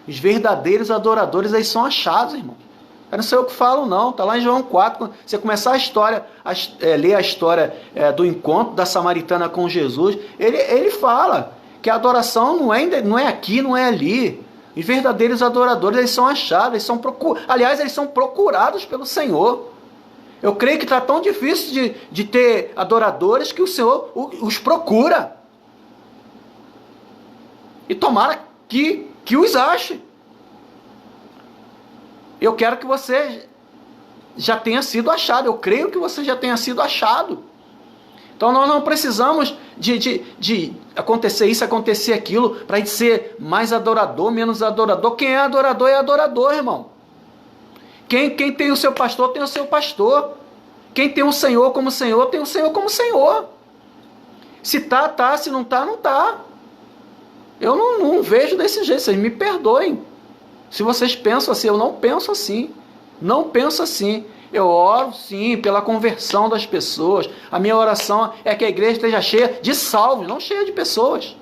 Os verdadeiros adoradores, eles são achados, irmão. Eu não sei o que falo, não. Está lá em João 4. Quando você começar ler a história do encontro da samaritana com Jesus, ele fala que a adoração não é aqui, não é ali. Os verdadeiros adoradores, eles são achados, aliás, eles são procurados pelo Senhor. Eu creio que está tão difícil de ter adoradores que o Senhor os procura. E tomara que os ache. Eu quero que você já tenha sido achado. Eu creio que você já tenha sido achado. Então nós não precisamos de acontecer isso, acontecer aquilo, para a gente ser mais adorador, menos adorador. Quem é adorador, irmão. Quem tem o seu pastor, tem o seu pastor. Quem tem o Senhor como Senhor, tem o Senhor como Senhor. Se tá. Se não tá, não tá. Eu não vejo desse jeito. Vocês me perdoem. Se vocês pensam assim, eu não penso assim. Não penso assim. Eu oro, sim, pela conversão das pessoas. A minha oração é que a igreja esteja cheia de salvos, não cheia de pessoas.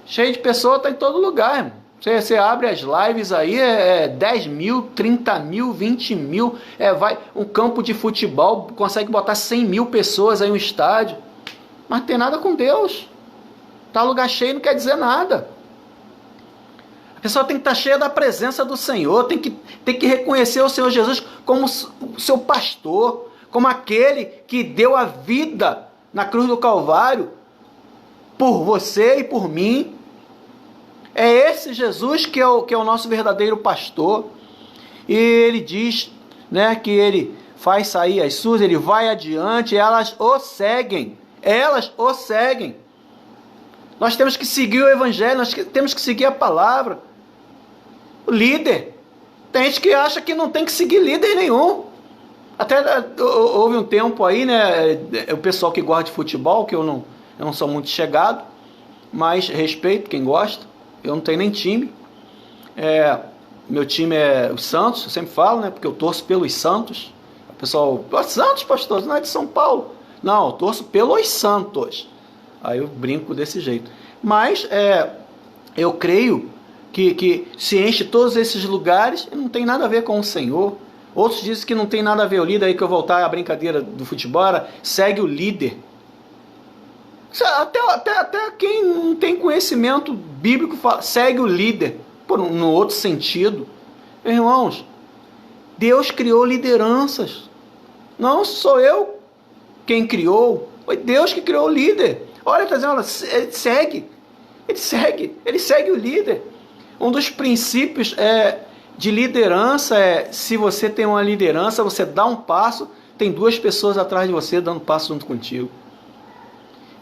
Cheia de pessoas está em todo lugar, irmão. Você abre as lives aí, 10 mil, 30 mil, 20 mil, vai um campo de futebol, consegue botar 100 mil pessoas aí no estádio, mas não tem nada com Deus. Tá lugar cheio não quer dizer nada. A pessoa tem que estar cheia da presença do Senhor, tem que reconhecer o Senhor Jesus como o seu pastor, como aquele que deu a vida na cruz do Calvário, por você e por mim. É esse Jesus que é o nosso verdadeiro pastor. E ele diz, né, que ele faz sair as suas, ele vai adiante, elas o seguem. Elas o seguem. Nós temos que seguir o evangelho, nós temos que seguir a palavra. O líder. Tem gente que acha que não tem que seguir líder nenhum. Até houve um tempo aí, né, o pessoal que gosta de futebol, que eu não sou muito chegado, mas respeito quem gosta. eu não tenho nem time. Meu time é os Santos, eu sempre falo, né? Porque eu torço pelos Santos. O pessoal, Santos, pastor, não é de São Paulo. Não, eu torço pelos Santos. Aí eu brinco desse jeito. Mas eu creio que se enche todos esses lugares e não tem nada a ver com o Senhor. Outros dizem que não tem nada a ver. O líder, aí que eu voltar à brincadeira do futebol, segue o líder. Até quem não tem conhecimento bíblico fala, segue o líder, no outro sentido. Irmãos, Deus criou lideranças. Não sou eu quem criou, foi Deus que criou o líder. Olha, está dizendo, ele segue o líder. Um dos princípios de liderança se você tem uma liderança, você dá um passo, tem duas pessoas atrás de você dando passo junto contigo.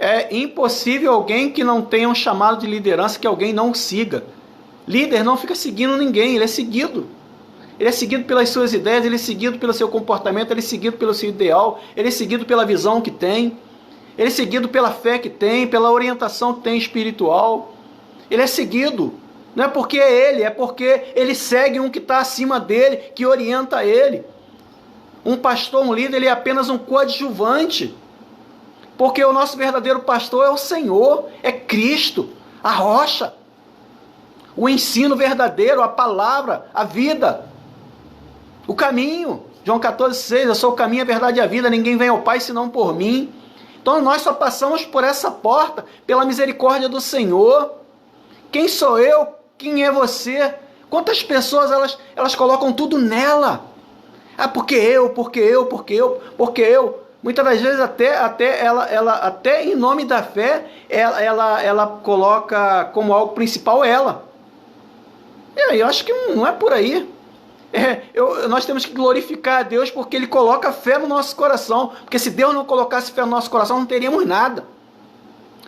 É impossível alguém que não tenha um chamado de liderança que alguém não siga. Líder não fica seguindo ninguém, ele é seguido. Ele é seguido pelas suas ideias, ele é seguido pelo seu comportamento, ele é seguido pelo seu ideal, ele é seguido pela visão que tem, ele é seguido pela fé que tem, pela orientação que tem espiritual. Ele é seguido. Não é porque é ele, é porque ele segue um que está acima dele, que orienta ele. Um pastor, um líder, ele é apenas um coadjuvante. Porque o nosso verdadeiro pastor é o Senhor, é Cristo, a rocha, o ensino verdadeiro, a palavra, a vida, o caminho. João 14,6, eu sou o caminho, a verdade e a vida, ninguém vem ao Pai senão por mim. Então nós só passamos por essa porta, pela misericórdia do Senhor. Quem sou eu? Quem é você? Quantas pessoas elas colocam tudo nela? Porque eu. Muitas das vezes até em nome da fé, ela coloca como algo principal ela. Eu acho que não é por aí. Nós temos que glorificar a Deus porque Ele coloca fé no nosso coração. Porque se Deus não colocasse fé no nosso coração, não teríamos nada.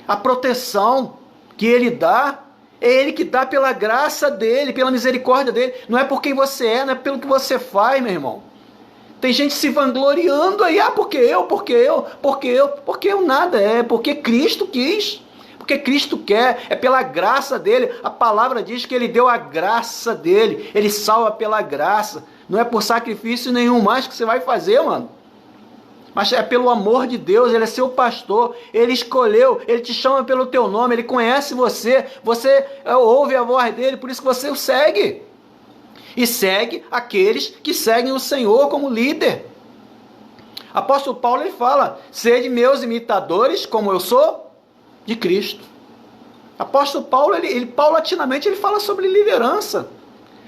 A proteção que Ele dá, é Ele que dá pela graça dEle, pela misericórdia dEle. Não é por quem você é, não é pelo que você faz, meu irmão. Tem gente se vangloriando aí, porque eu nada, porque Cristo quis, porque Cristo quer, é pela graça dele. A palavra diz que ele deu a graça dele, ele salva pela graça, não é por sacrifício nenhum mais que você vai fazer, mano. Mas é pelo amor de Deus, ele é seu pastor, ele escolheu, ele te chama pelo teu nome, ele conhece você, você ouve a voz dele, por isso que você o segue. E segue aqueles que seguem o Senhor como líder. Apóstolo Paulo, ele fala, sede meus imitadores, como eu sou de Cristo. Apóstolo Paulo, ele paulatinamente, ele fala sobre liderança.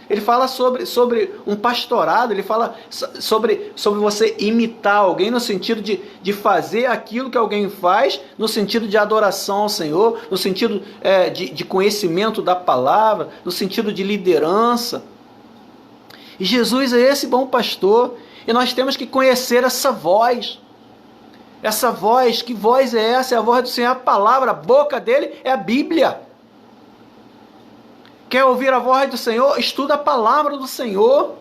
Ele fala sobre um pastorado, ele fala sobre você imitar alguém no sentido de fazer aquilo que alguém faz, no sentido de adoração ao Senhor, no sentido de conhecimento da palavra, no sentido de liderança. E Jesus é esse bom pastor, e nós temos que conhecer essa voz. Essa voz, que voz é essa? É a voz do Senhor, a palavra, a boca dele é a Bíblia. Quer ouvir a voz do Senhor? Estuda a palavra do Senhor.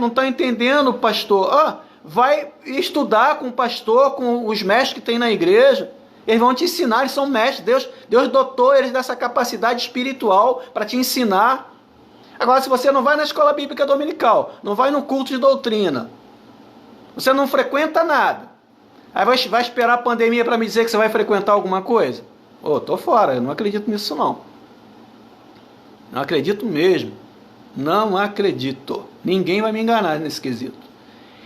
Não está entendendo, pastor. Vai estudar com o pastor, com os mestres que tem na igreja. Eles vão te ensinar, eles são mestres. Deus dotou eles dessa capacidade espiritual para te ensinar. Agora, se você não vai na escola bíblica dominical, não vai no culto de doutrina, você não frequenta nada, aí vai esperar a pandemia para me dizer que você vai frequentar alguma coisa? Tô fora, eu não acredito nisso não. Não acredito mesmo. Não acredito. Ninguém vai me enganar nesse quesito.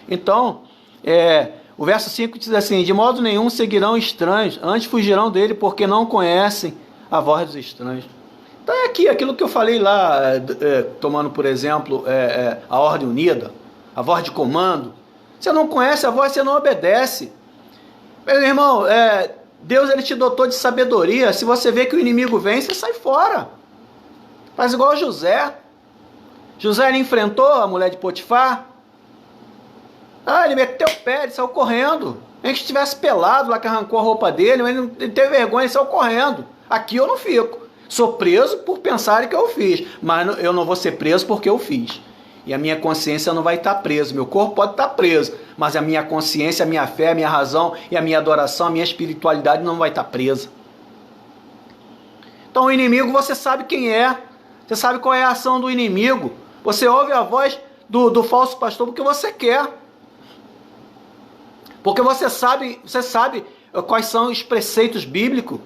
Então, o verso 5 diz assim, de modo nenhum seguirão estranhos, antes fugirão dele, porque não conhecem a voz dos estranhos. Então é aqui, aquilo que eu falei lá, tomando por exemplo a ordem unida, a voz de comando. Você não conhece a voz, você não obedece. Meu irmão, Deus ele te dotou de sabedoria. Se você vê que o inimigo vem, você sai fora. Faz igual José. José ele enfrentou a mulher de Potifar. Ele meteu o pé, ele saiu correndo. Nem que estivesse pelado lá, que arrancou a roupa dele, mas ele teve vergonha, ele saiu correndo. Aqui eu não fico. Sou preso por pensar que eu fiz, mas eu não vou ser preso porque eu fiz. E a minha consciência não vai estar presa. Meu corpo pode estar preso, mas a minha consciência, a minha fé, a minha razão e a minha adoração, a minha espiritualidade não vai estar presa. Então o inimigo você sabe quem é, você sabe qual é a ação do inimigo, você ouve a voz do falso pastor porque você quer, porque você sabe quais são os preceitos bíblicos,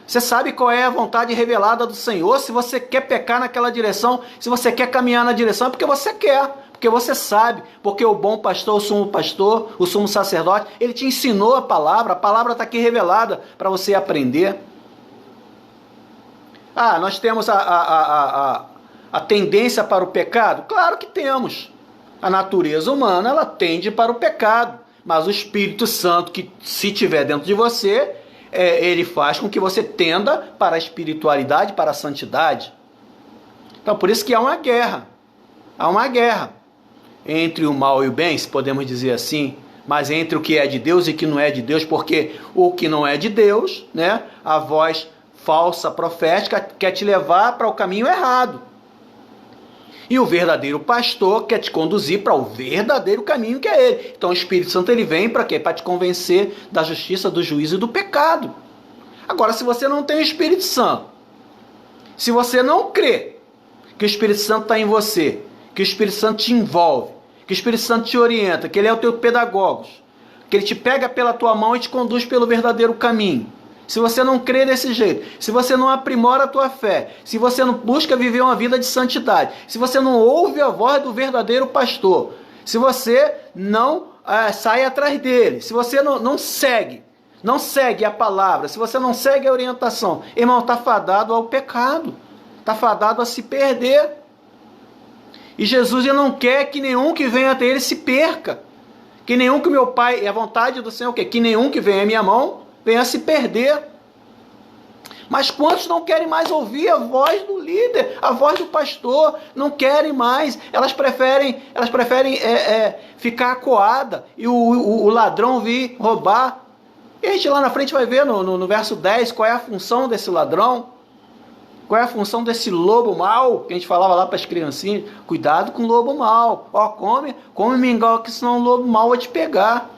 você sabe qual é a vontade revelada do Senhor. Se você quer pecar naquela direção, se você quer caminhar na direção, é porque você quer, porque você sabe, porque o bom pastor, o sumo sacerdote, ele te ensinou a palavra está aqui revelada para você aprender. Ah, nós temos a tendência para o pecado? Claro que temos. A natureza humana, ela tende para o pecado, mas o Espírito Santo, que se tiver dentro de você, ele faz com que você tenda para a espiritualidade, para a santidade. Então, por isso que há uma guerra entre o mal e o bem, se podemos dizer assim, mas entre o que é de Deus e o que não é de Deus, porque o que não é de Deus, né, a voz falsa, profética, quer te levar para o caminho errado. E o verdadeiro pastor quer te conduzir para o verdadeiro caminho que é ele. Então o Espírito Santo ele vem para quê? Para te convencer da justiça, do juízo e do pecado. Agora, se você não tem o Espírito Santo, se você não crê que o Espírito Santo está em você, que o Espírito Santo te envolve, que o Espírito Santo te orienta, que ele é o teu pedagogo, que ele te pega pela tua mão e te conduz pelo verdadeiro caminho. Se você não crê desse jeito, se você não aprimora a tua fé, se você não busca viver uma vida de santidade, se você não ouve a voz do verdadeiro pastor, se você não sai atrás dele, se você não segue a palavra, se você não segue a orientação, irmão, está fadado ao pecado, está fadado a se perder. E Jesus ele não quer que nenhum que venha até ele se perca, que nenhum que meu Pai, é a vontade do Senhor, que nenhum que venha à minha mão venha a se perder. Mas quantos não querem mais ouvir a voz do líder, a voz do pastor? Não querem mais. Elas preferem ficar acuada e o ladrão vir roubar. E a gente lá na frente vai ver no verso 10 qual é a função desse ladrão, qual é a função desse lobo mau, que a gente falava lá para as criancinhas. Cuidado com o lobo mau. Ó, come mingau, que senão o lobo mau vai te pegar.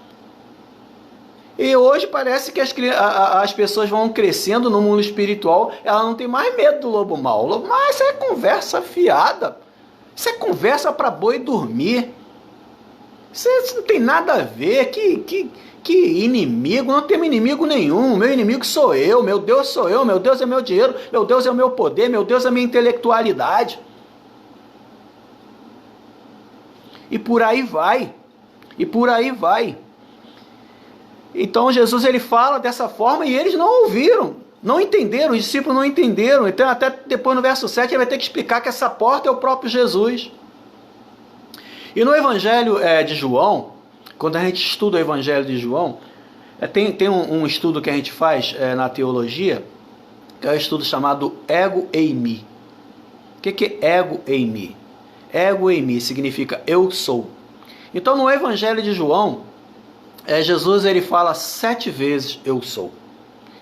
E hoje parece que as pessoas vão crescendo no mundo espiritual, ela não tem mais medo do lobo mau. O lobo mau, isso é conversa fiada. Isso é conversa para boi dormir. Isso não tem nada a ver. Que inimigo? Não temos inimigo nenhum. Meu inimigo sou eu. Meu Deus sou eu. Meu Deus é meu dinheiro. Meu Deus é o meu poder. Meu Deus é a minha intelectualidade. E por aí vai. Então Jesus ele fala dessa forma e eles não ouviram, não entenderam, os discípulos não entenderam. Então até depois no verso 7 ele vai ter que explicar que essa porta é o próprio Jesus. E no Evangelho de João, quando a gente estuda o Evangelho de João, tem um estudo que a gente faz na teologia, que é um estudo chamado Ego Eimi. O que é Ego Eimi? Ego Eimi significa eu sou. Então no Evangelho de João, Jesus ele fala 7 vezes eu sou.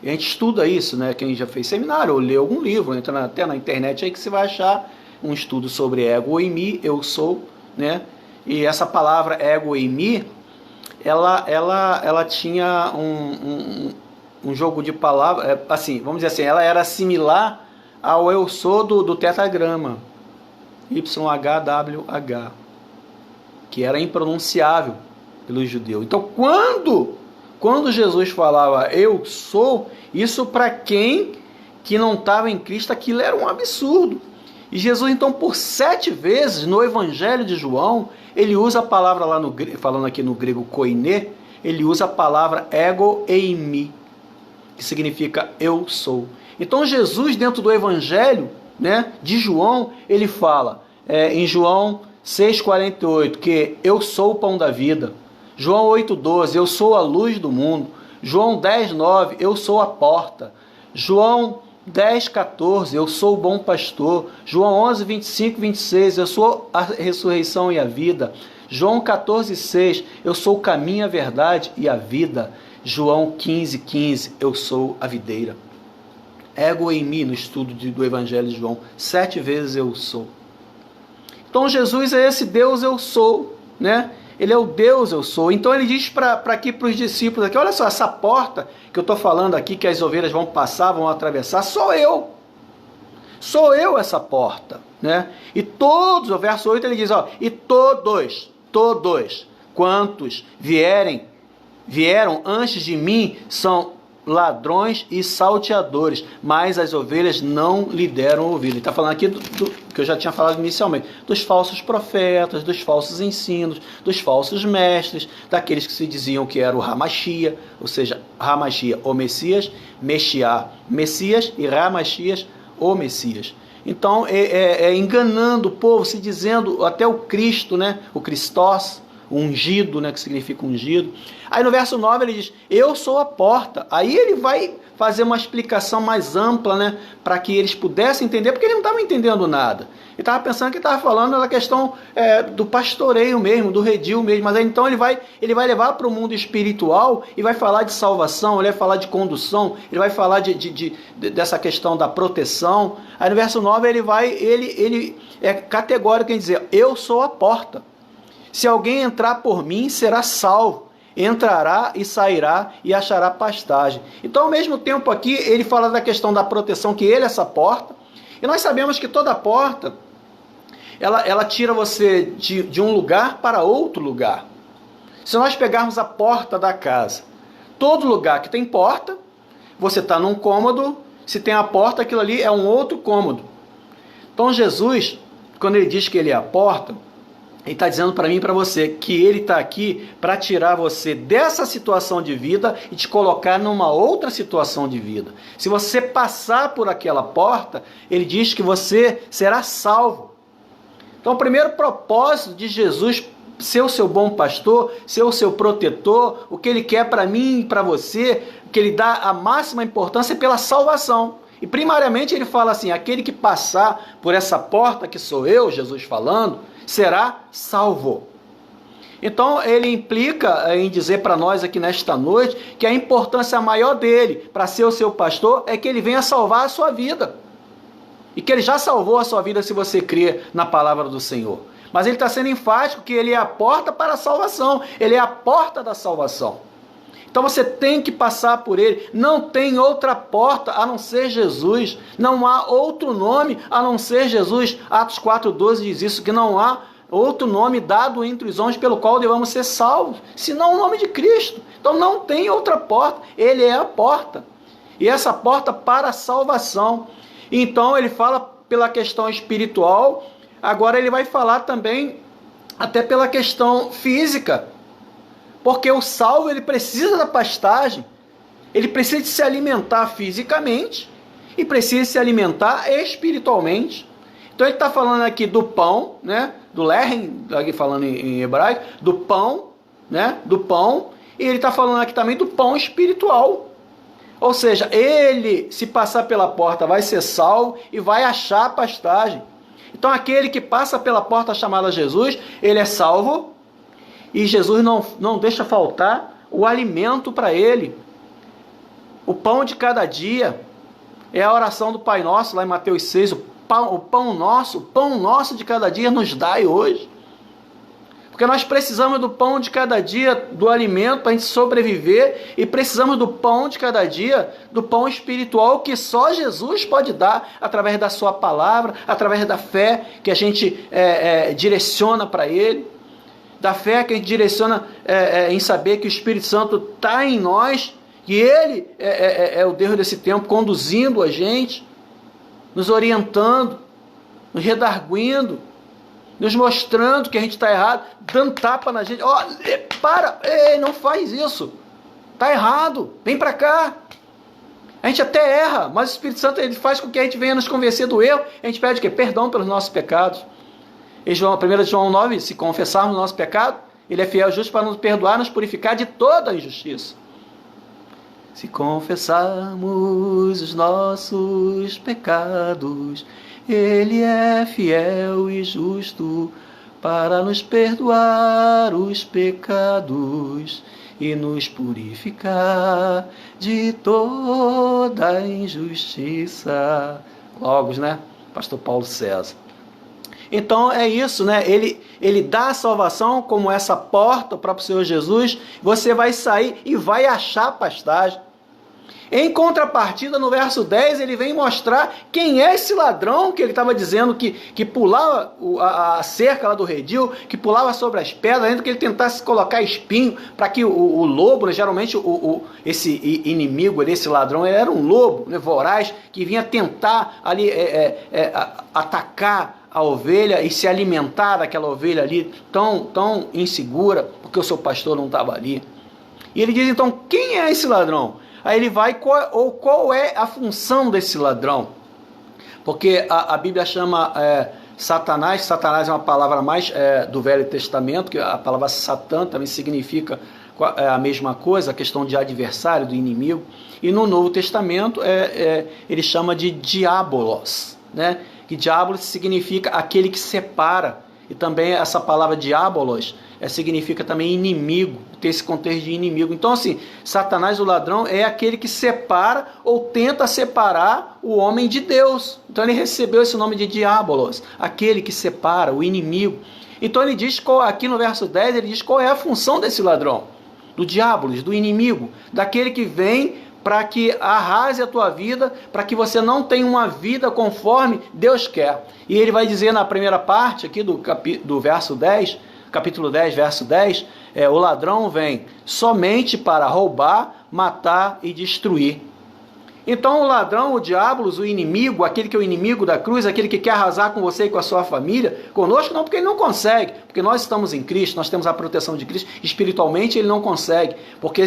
E a gente estuda isso, né? Quem já fez seminário ou leu algum livro, entra até na internet aí que você vai achar um estudo sobre ego eimi, eu sou, né? E essa palavra ego eimi, ela tinha um jogo de palavras, assim, vamos dizer assim, ela era similar ao eu sou do tetragrama, YHWH, que era impronunciável pelo judeu. Então, quando Jesus falava eu sou, isso para quem que não estava em Cristo, aquilo era um absurdo. E Jesus, então, por 7 vezes no Evangelho de João, ele usa a palavra lá falando aqui no grego koiné, ele usa a palavra ego eimi, que significa eu sou. Então Jesus, dentro do Evangelho, né, de João, ele fala em João 6,48, que eu sou o pão da vida. João 8,12, eu sou a luz do mundo. João 10,9, eu sou a porta. João 10,14, eu sou o bom pastor. João 11,25, 26, eu sou a ressurreição e a vida. João 14,6, eu sou o caminho, a verdade e a vida. João 15,15, eu sou a videira. Ego eimi, no estudo do Evangelho de João, 7 vezes eu sou. Então Jesus é esse Deus eu sou, né? Ele é o Deus eu sou. Então ele diz para os discípulos aqui, olha só, essa porta que eu estou falando aqui, que as ovelhas vão passar, vão atravessar, sou eu. Sou eu essa porta, né? E todos, o verso 8 ele diz, ó, e todos, quantos vieram antes de mim são ladrões e salteadores, mas as ovelhas não lhe deram ouvido. Ele está falando aqui do que eu já tinha falado inicialmente, dos falsos profetas, dos falsos ensinos, dos falsos mestres, daqueles que se diziam que era o Ramachia, ou seja, Ramachia, o Messias, Mexiá, Messias, e Ramachias, o Messias. Então, enganando o povo, se dizendo até o Cristo, né? O Christos, o ungido, né? Que significa ungido. Aí no verso 9 ele diz, eu sou a porta. Aí ele vai fazer uma explicação mais ampla, né? Para que eles pudessem entender, porque ele não estava entendendo nada. Ele estava pensando que estava falando da questão do pastoreio mesmo, do redil mesmo. Mas aí então ele vai levar para o mundo espiritual e vai falar de salvação, ele vai falar de condução, ele vai falar dessa questão da proteção. Aí no verso 9 ele é categórico em dizer, eu sou a porta. Se alguém entrar por mim, será salvo. Entrará e sairá e achará pastagem. Então, ao mesmo tempo aqui, ele fala da questão da proteção, que ele é essa porta. E nós sabemos que toda porta, ela tira você de um lugar para outro lugar. Se nós pegarmos a porta da casa, todo lugar que tem porta, você está num cômodo, se tem a porta, aquilo ali é um outro cômodo. Então, Jesus, quando ele diz que ele é a porta, ele está dizendo para mim e para você que ele está aqui para tirar você dessa situação de vida e te colocar numa outra situação de vida. Se você passar por aquela porta, ele diz que você será salvo. Então, o primeiro propósito de Jesus ser o seu bom pastor, ser o seu protetor, o que ele quer para mim e para você, que ele dá a máxima importância é pela salvação. E primariamente ele fala assim, aquele que passar por essa porta que sou eu, Jesus falando, será salvo. Então ele implica em dizer para nós aqui nesta noite que a importância maior dele para ser o seu pastor é que ele venha salvar a sua vida. E que ele já salvou a sua vida se você crer na palavra do Senhor. Mas ele está sendo enfático que ele é a porta para a salvação. Ele é a porta da salvação. Então você tem que passar por ele. Não tem outra porta a não ser Jesus. Não há outro nome a não ser Jesus. Atos 4,12 diz isso, que não há outro nome dado entre os homens pelo qual devamos ser salvos, senão o nome de Cristo. Então não tem outra porta. Ele é a porta. E essa porta para a salvação. Então ele fala pela questão espiritual. Agora ele vai falar também até pela questão física. Porque o salvo, ele precisa da pastagem, ele precisa de se alimentar fisicamente e precisa se alimentar espiritualmente. Então ele está falando aqui do pão, né? Do lehem, aqui falando em hebraico, do pão, né? Do pão, e ele está falando aqui também do pão espiritual. Ou seja, ele, se passar pela porta, vai ser salvo e vai achar a pastagem. Então aquele que passa pela porta chamada Jesus, ele é salvo. E Jesus não deixa faltar o alimento para ele. O pão de cada dia é a oração do Pai Nosso, lá em Mateus 6. O pão nosso de cada dia nos dai hoje. Porque nós precisamos do pão de cada dia, do alimento para a gente sobreviver. E precisamos do pão de cada dia, do pão espiritual que só Jesus pode dar através da sua palavra, através da fé que a gente direciona para ele. Da fé que a gente direciona em saber que o Espírito Santo está em nós, que Ele é o Deus desse tempo, conduzindo a gente, nos orientando, nos redarguindo, nos mostrando que a gente está errado, dando tapa na gente. Ó, não faz isso, está errado, vem para cá. A gente até erra, mas o Espírito Santo ele faz com que a gente venha nos convencer do erro. A gente pede o quê? Perdão pelos nossos pecados. Em 1 João 9, se confessarmos o nosso pecado, ele é fiel e justo para nos perdoar, nos purificar de toda a injustiça. Se confessarmos os nossos pecados, ele é fiel e justo para nos perdoar os pecados e nos purificar de toda a injustiça. Logos, né? Pastor Paulo César. Então é isso, né? Ele dá a salvação como essa porta, o próprio Senhor Jesus. Você vai sair e vai achar a pastagem. Em contrapartida, no verso 10, ele vem mostrar quem é esse ladrão que ele estava dizendo que pulava a cerca lá do redil, que pulava sobre as pedras, ainda que ele tentasse colocar espinho, para que o lobo, né, geralmente esse inimigo, esse ladrão, ele era um lobo, né, voraz, que vinha tentar ali atacar a ovelha e se alimentar daquela ovelha ali tão insegura, porque o seu pastor não estava ali. E ele diz, então, quem é esse ladrão? Aí ele vai, qual é a função desse ladrão? Porque a Bíblia chama Satanás é uma palavra mais do Velho Testamento, que a palavra Satã também significa a mesma coisa, a questão de adversário, do inimigo. E no Novo Testamento ele chama de diabolos, né? Que diabolos significa aquele que separa. E também essa palavra diabolos significa também inimigo, tem esse contexto de inimigo. Então assim, Satanás, o ladrão, é aquele que separa ou tenta separar o homem de Deus. Então ele recebeu esse nome de diabolos, aquele que separa, o inimigo. Então ele diz, aqui no verso 10, ele diz qual é a função desse ladrão, do diabolos, do inimigo, daquele que vem para que arrase a tua vida, para que você não tenha uma vida conforme Deus quer. E ele vai dizer na primeira parte aqui do verso 10, capítulo 10, verso 10, o ladrão vem somente para roubar, matar e destruir. Então o ladrão, o diabolos, o inimigo, aquele que é o inimigo da cruz, aquele que quer arrasar com você e com a sua família, conosco não, porque ele não consegue, porque nós estamos em Cristo, nós temos a proteção de Cristo, espiritualmente ele não consegue, porque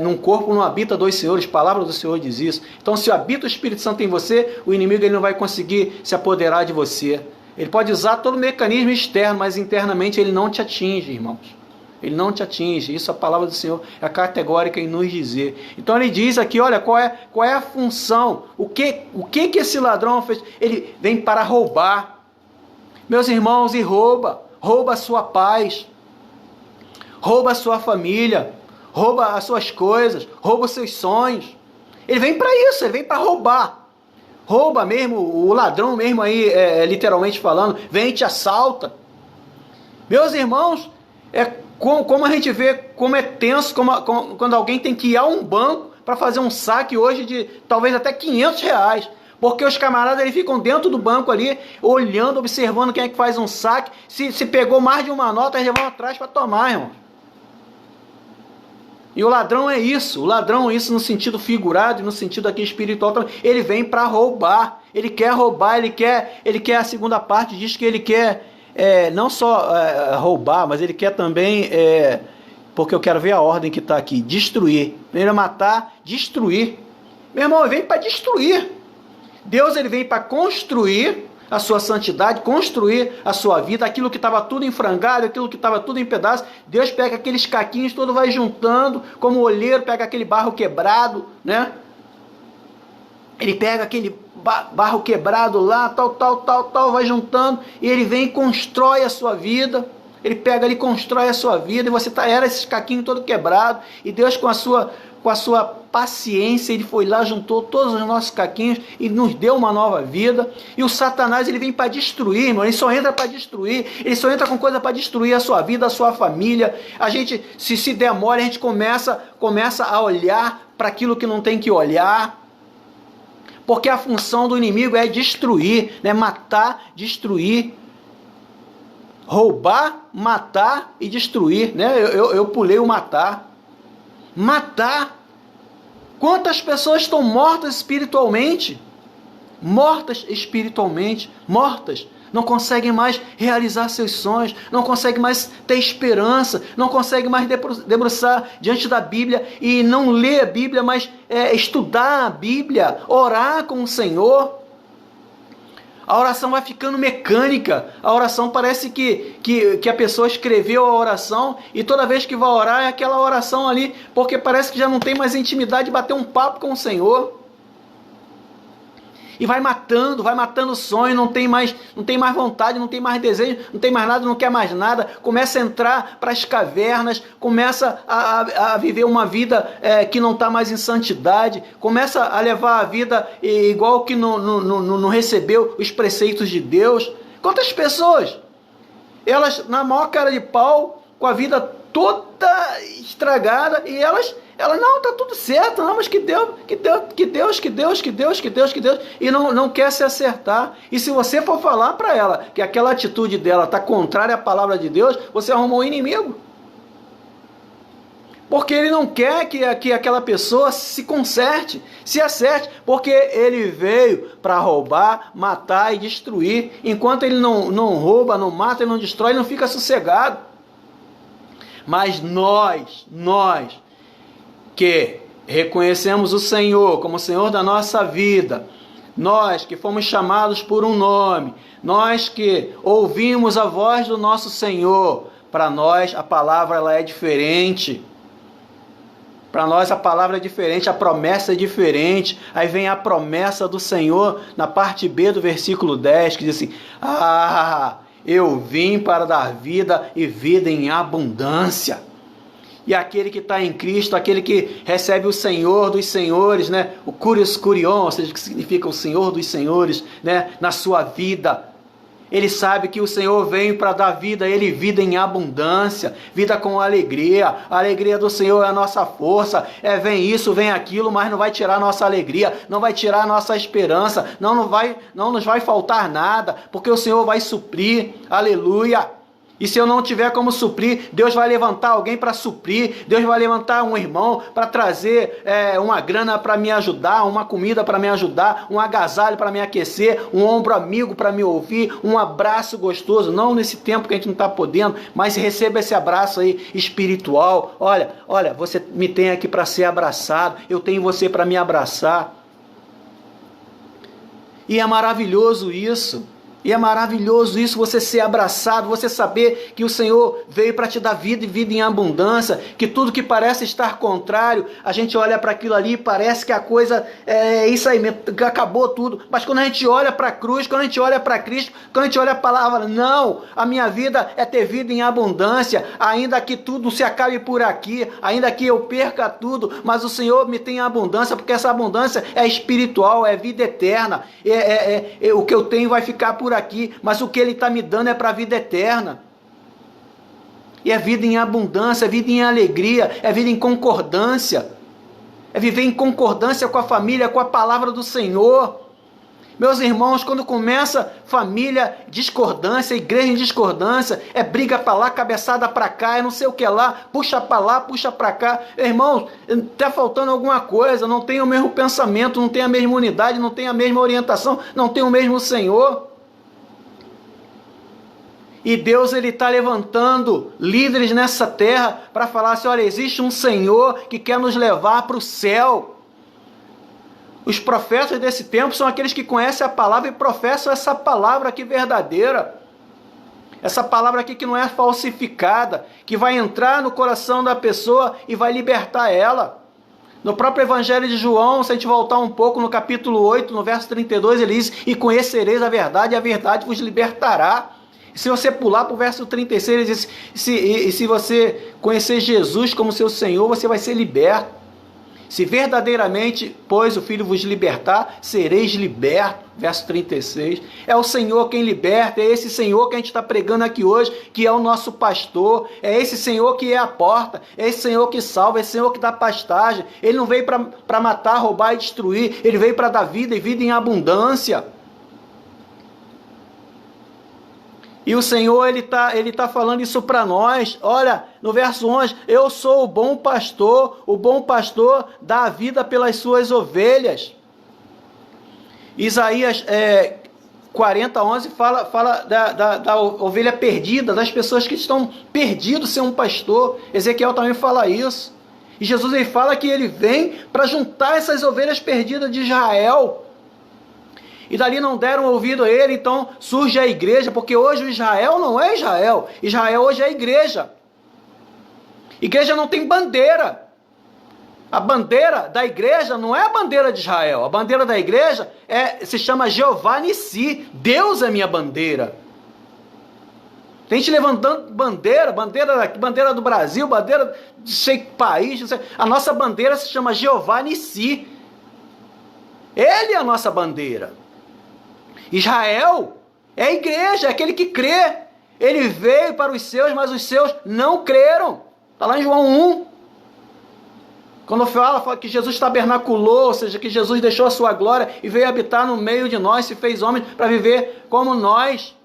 num corpo não habita dois senhores, a palavra do Senhor diz isso. Então se habita o Espírito Santo em você, o inimigo ele não vai conseguir se apoderar de você. Ele pode usar todo o mecanismo externo, mas internamente ele não te atinge, irmãos. Ele não te atinge. Isso a palavra do Senhor é categórica em nos dizer. Então ele diz aqui, olha, qual é a função? O que esse ladrão fez? Ele vem para roubar. Meus irmãos, e rouba a sua paz, rouba a sua família, rouba as suas coisas, rouba os seus sonhos. Ele vem para isso, ele vem para roubar. Rouba mesmo, o ladrão mesmo aí, literalmente falando, vem e te assalta. Meus irmãos, como a gente vê, como é tenso, quando alguém tem que ir a um banco para fazer um saque hoje de talvez até R$500, porque os camaradas eles ficam dentro do banco ali, olhando, observando quem é que faz um saque, se pegou mais de uma nota, eles vão atrás para tomar, irmão. E o ladrão é isso no sentido figurado e no sentido aqui espiritual também. Ele vem para roubar, ele quer roubar, ele quer a segunda parte, diz que ele quer não só roubar, mas ele quer também, porque eu quero ver a ordem que está aqui, destruir. Ele matar, destruir. Meu irmão, ele vem para destruir. Deus ele vem para construir a sua santidade, construir a sua vida, aquilo que estava tudo em frangalho, aquilo que estava tudo em pedaços. Deus pega aqueles caquinhos, todo vai juntando, como o olheiro pega aquele barro quebrado, né? Ele pega aquele barro quebrado lá, tal, vai juntando, e ele vem e constrói a sua vida. Ele pega ali, constrói a sua vida, e você era esses caquinhos todo quebrado, e Deus com a sua paciência, ele foi lá, juntou todos os nossos caquinhos e nos deu uma nova vida. E o Satanás, ele vem para destruir, irmão. Ele só entra para destruir, ele só entra com coisa para destruir a sua vida, a sua família. A gente, se der mole, a gente começa a olhar para aquilo que não tem que olhar, porque a função do inimigo é destruir, né? Matar, destruir, roubar, matar e destruir, né? Eu pulei o matar. Matar. Quantas pessoas estão mortas espiritualmente? Mortas espiritualmente, mortas. Não conseguem mais realizar seus sonhos, não conseguem mais ter esperança, não conseguem mais debruçar diante da Bíblia e não ler a Bíblia, mas estudar a Bíblia, orar com o Senhor. A oração vai ficando mecânica, a oração parece que a pessoa escreveu a oração e toda vez que vai orar é aquela oração ali, porque parece que já não tem mais intimidade de bater um papo com o Senhor. E vai matando o sonho, não tem mais vontade, não tem mais desejo, não tem mais nada, não quer mais nada, começa a entrar para as cavernas, começa a viver uma vida que não está mais em santidade, começa a levar a vida igual que não recebeu os preceitos de Deus. Quantas pessoas? Elas, na maior cara de pau, com a vida toda estragada, e elas Ela, não, tá tudo certo, não, mas que Deus, e não quer se acertar. E se você for falar para ela que aquela atitude dela tá contrária à palavra de Deus, você arrumou um inimigo. Porque ele não quer que aquela pessoa se conserte, se acerte, porque ele veio para roubar, matar e destruir. Enquanto ele não rouba, não mata e não destrói, ele não fica sossegado. Mas nós que reconhecemos o Senhor como o Senhor da nossa vida, nós que fomos chamados por um nome, nós que ouvimos a voz do nosso Senhor, para nós a palavra ela é diferente. Para nós a palavra é diferente, a promessa é diferente. Aí vem a promessa do Senhor na parte B do versículo 10, que diz assim: eu vim para dar vida e vida em abundância. E aquele que está em Cristo, aquele que recebe o Senhor dos Senhores, né? O Kyrios Kurion, ou seja, que significa o Senhor dos Senhores, né? Na sua vida. Ele sabe que o Senhor vem para dar vida a ele, vida em abundância, vida com alegria. A alegria do Senhor é a nossa força. Vem isso, vem aquilo, mas não vai tirar a nossa alegria, não vai tirar a nossa esperança, não nos vai faltar nada, porque o Senhor vai suprir. Aleluia! E se eu não tiver como suprir, Deus vai levantar alguém para suprir. Deus vai levantar um irmão para trazer uma grana para me ajudar, uma comida para me ajudar, um agasalho para me aquecer, um ombro amigo para me ouvir, um abraço gostoso. Não nesse tempo que a gente não está podendo, mas receba esse abraço aí espiritual. Olha, você me tem aqui para ser abraçado, eu tenho você para me abraçar. E é maravilhoso isso. E é maravilhoso isso, você ser abraçado, você saber que o Senhor veio para te dar vida e vida em abundância, que tudo que parece estar contrário, a gente olha para aquilo ali e parece que a coisa é isso aí mesmo, acabou tudo. Mas quando a gente olha para a cruz, quando a gente olha para Cristo, quando a gente olha a palavra, não, a minha vida é ter vida em abundância, ainda que tudo se acabe por aqui, ainda que eu perca tudo, mas o Senhor me tem abundância, porque essa abundância é espiritual, é vida eterna, o que eu tenho vai ficar por aqui, mas o que ele está me dando é para a vida eterna. E é vida em abundância, é vida em alegria, é vida em concordância, é viver em concordância com a família, com a palavra do Senhor. Meus irmãos, quando começa família, discordância, igreja em discordância, é briga para lá, cabeçada para cá, é não sei o que lá, puxa para lá, puxa para cá. Irmãos, está faltando alguma coisa, não tem o mesmo pensamento, não tem a mesma unidade, não tem a mesma orientação, não tem o mesmo Senhor. E Deus ele está levantando líderes nessa terra para falar assim, olha, existe um Senhor que quer nos levar para o céu. Os profetas desse tempo são aqueles que conhecem a palavra e professam essa palavra aqui verdadeira. Essa palavra aqui que não é falsificada, que vai entrar no coração da pessoa e vai libertar ela. No próprio Evangelho de João, se a gente voltar um pouco no capítulo 8, no verso 32, ele diz, e conhecereis a verdade vos libertará. Se você pular para o verso 36, ele diz, se você conhecer Jesus como seu Senhor, você vai ser liberto. Se verdadeiramente, pois, o Filho vos libertar, sereis libertos. Verso 36. É o Senhor quem liberta, é esse Senhor que a gente está pregando aqui hoje, que é o nosso pastor, é esse Senhor que é a porta, é esse Senhor que salva, é esse Senhor que dá pastagem. Ele não veio para matar, roubar e destruir, ele veio para dar vida e vida em abundância. E o Senhor, ele tá falando isso para nós. Olha, no verso 11, eu sou o bom pastor dá a vida pelas suas ovelhas. Isaías 40:11 fala da ovelha perdida, das pessoas que estão perdidas sem um pastor. Ezequiel também fala isso. E Jesus ele fala que ele vem para juntar essas ovelhas perdidas de Israel. E dali não deram ouvido a ele, então surge a igreja, porque hoje o Israel não é Israel. Israel hoje é a igreja. Igreja não tem bandeira. A bandeira da igreja não é a bandeira de Israel. A bandeira da igreja se chama Jeová Nissi. Deus é minha bandeira. Tem gente levantando bandeira do Brasil, bandeira de sei país. A nossa bandeira se chama Jeová Nissi. Ele é a nossa bandeira. Israel é a igreja, é aquele que crê. Ele veio para os seus, mas os seus não creram. Está lá em João 1. Quando fala que Jesus tabernaculou, ou seja, que Jesus deixou a sua glória e veio habitar no meio de nós, se fez homem para viver como nós,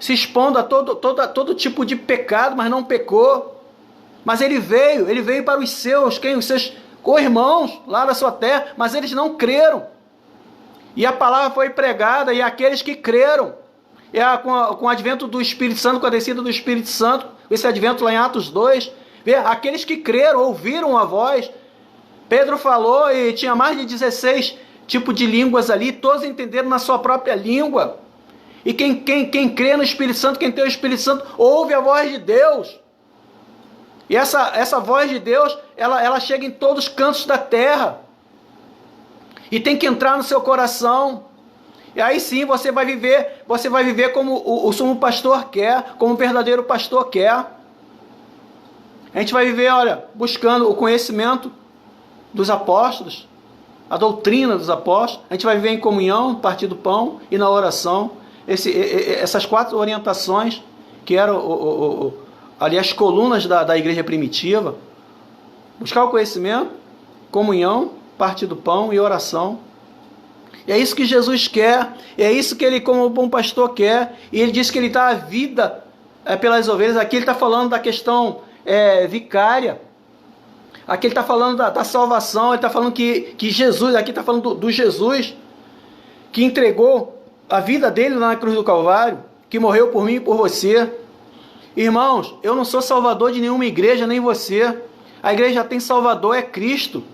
se expondo a todo tipo de pecado, mas não pecou. Mas ele veio para os seus, os seus co-irmãos lá da sua terra, mas eles não creram. E a palavra foi pregada, e aqueles que creram, com o advento do Espírito Santo, com a descida do Espírito Santo, esse advento lá em Atos 2, aqueles que creram, ouviram a voz. Pedro falou e tinha mais de 16 tipos de línguas ali, todos entenderam na sua própria língua. E quem crê no Espírito Santo, quem tem o Espírito Santo, ouve a voz de Deus. E essa voz de Deus, ela chega em todos os cantos da terra. E tem que entrar no seu coração. E aí sim você vai viver como o sumo pastor quer, como o verdadeiro pastor quer. A gente vai viver, buscando o conhecimento dos apóstolos, a doutrina dos apóstolos. A gente vai viver em comunhão, partir do pão e na oração. Essas 4 orientações que eram ali as colunas da igreja primitiva. Buscar o conhecimento, comunhão, partir do pão e oração. E é isso que Jesus quer, é isso que ele, como bom pastor, quer. E ele diz que ele dá a vida pelas ovelhas. Aqui ele está falando da questão vicária. Aqui ele está falando da salvação. Ele está falando que Jesus, aqui está falando do Jesus que entregou a vida dele lá na cruz do Calvário, que morreu por mim e por você. Irmãos, eu não sou salvador de nenhuma igreja, nem você. A igreja tem salvador, é Cristo.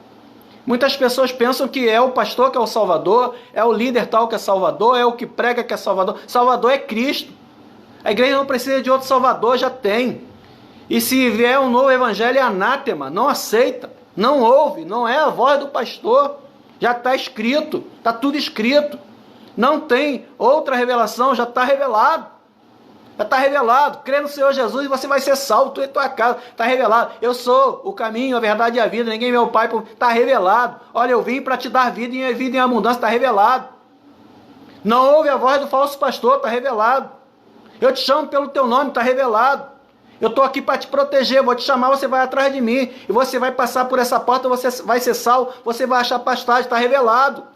Muitas pessoas pensam que é o pastor que é o salvador, é o líder tal que é salvador, é o que prega que é salvador. Salvador é Cristo. A igreja não precisa de outro salvador, já tem. E se vier um novo evangelho, é anátema, não aceita, não ouve, não é a voz do pastor. Já está escrito, está tudo escrito. Não tem outra revelação, já está revelado. Já está revelado. Crê no Senhor Jesus e você vai ser salvo, tu e tua casa. Está revelado. Eu sou o caminho, a verdade e a vida. Ninguém é meu Pai. Está revelado. Olha, eu vim para te dar vida e vida em abundância. Está revelado. Não ouve a voz do falso pastor. Está revelado. Eu te chamo pelo teu nome. Está revelado. Eu estou aqui para te proteger. Vou te chamar, você vai atrás de mim. E você vai passar por essa porta, você vai ser salvo. Você vai achar pastagem. Está revelado.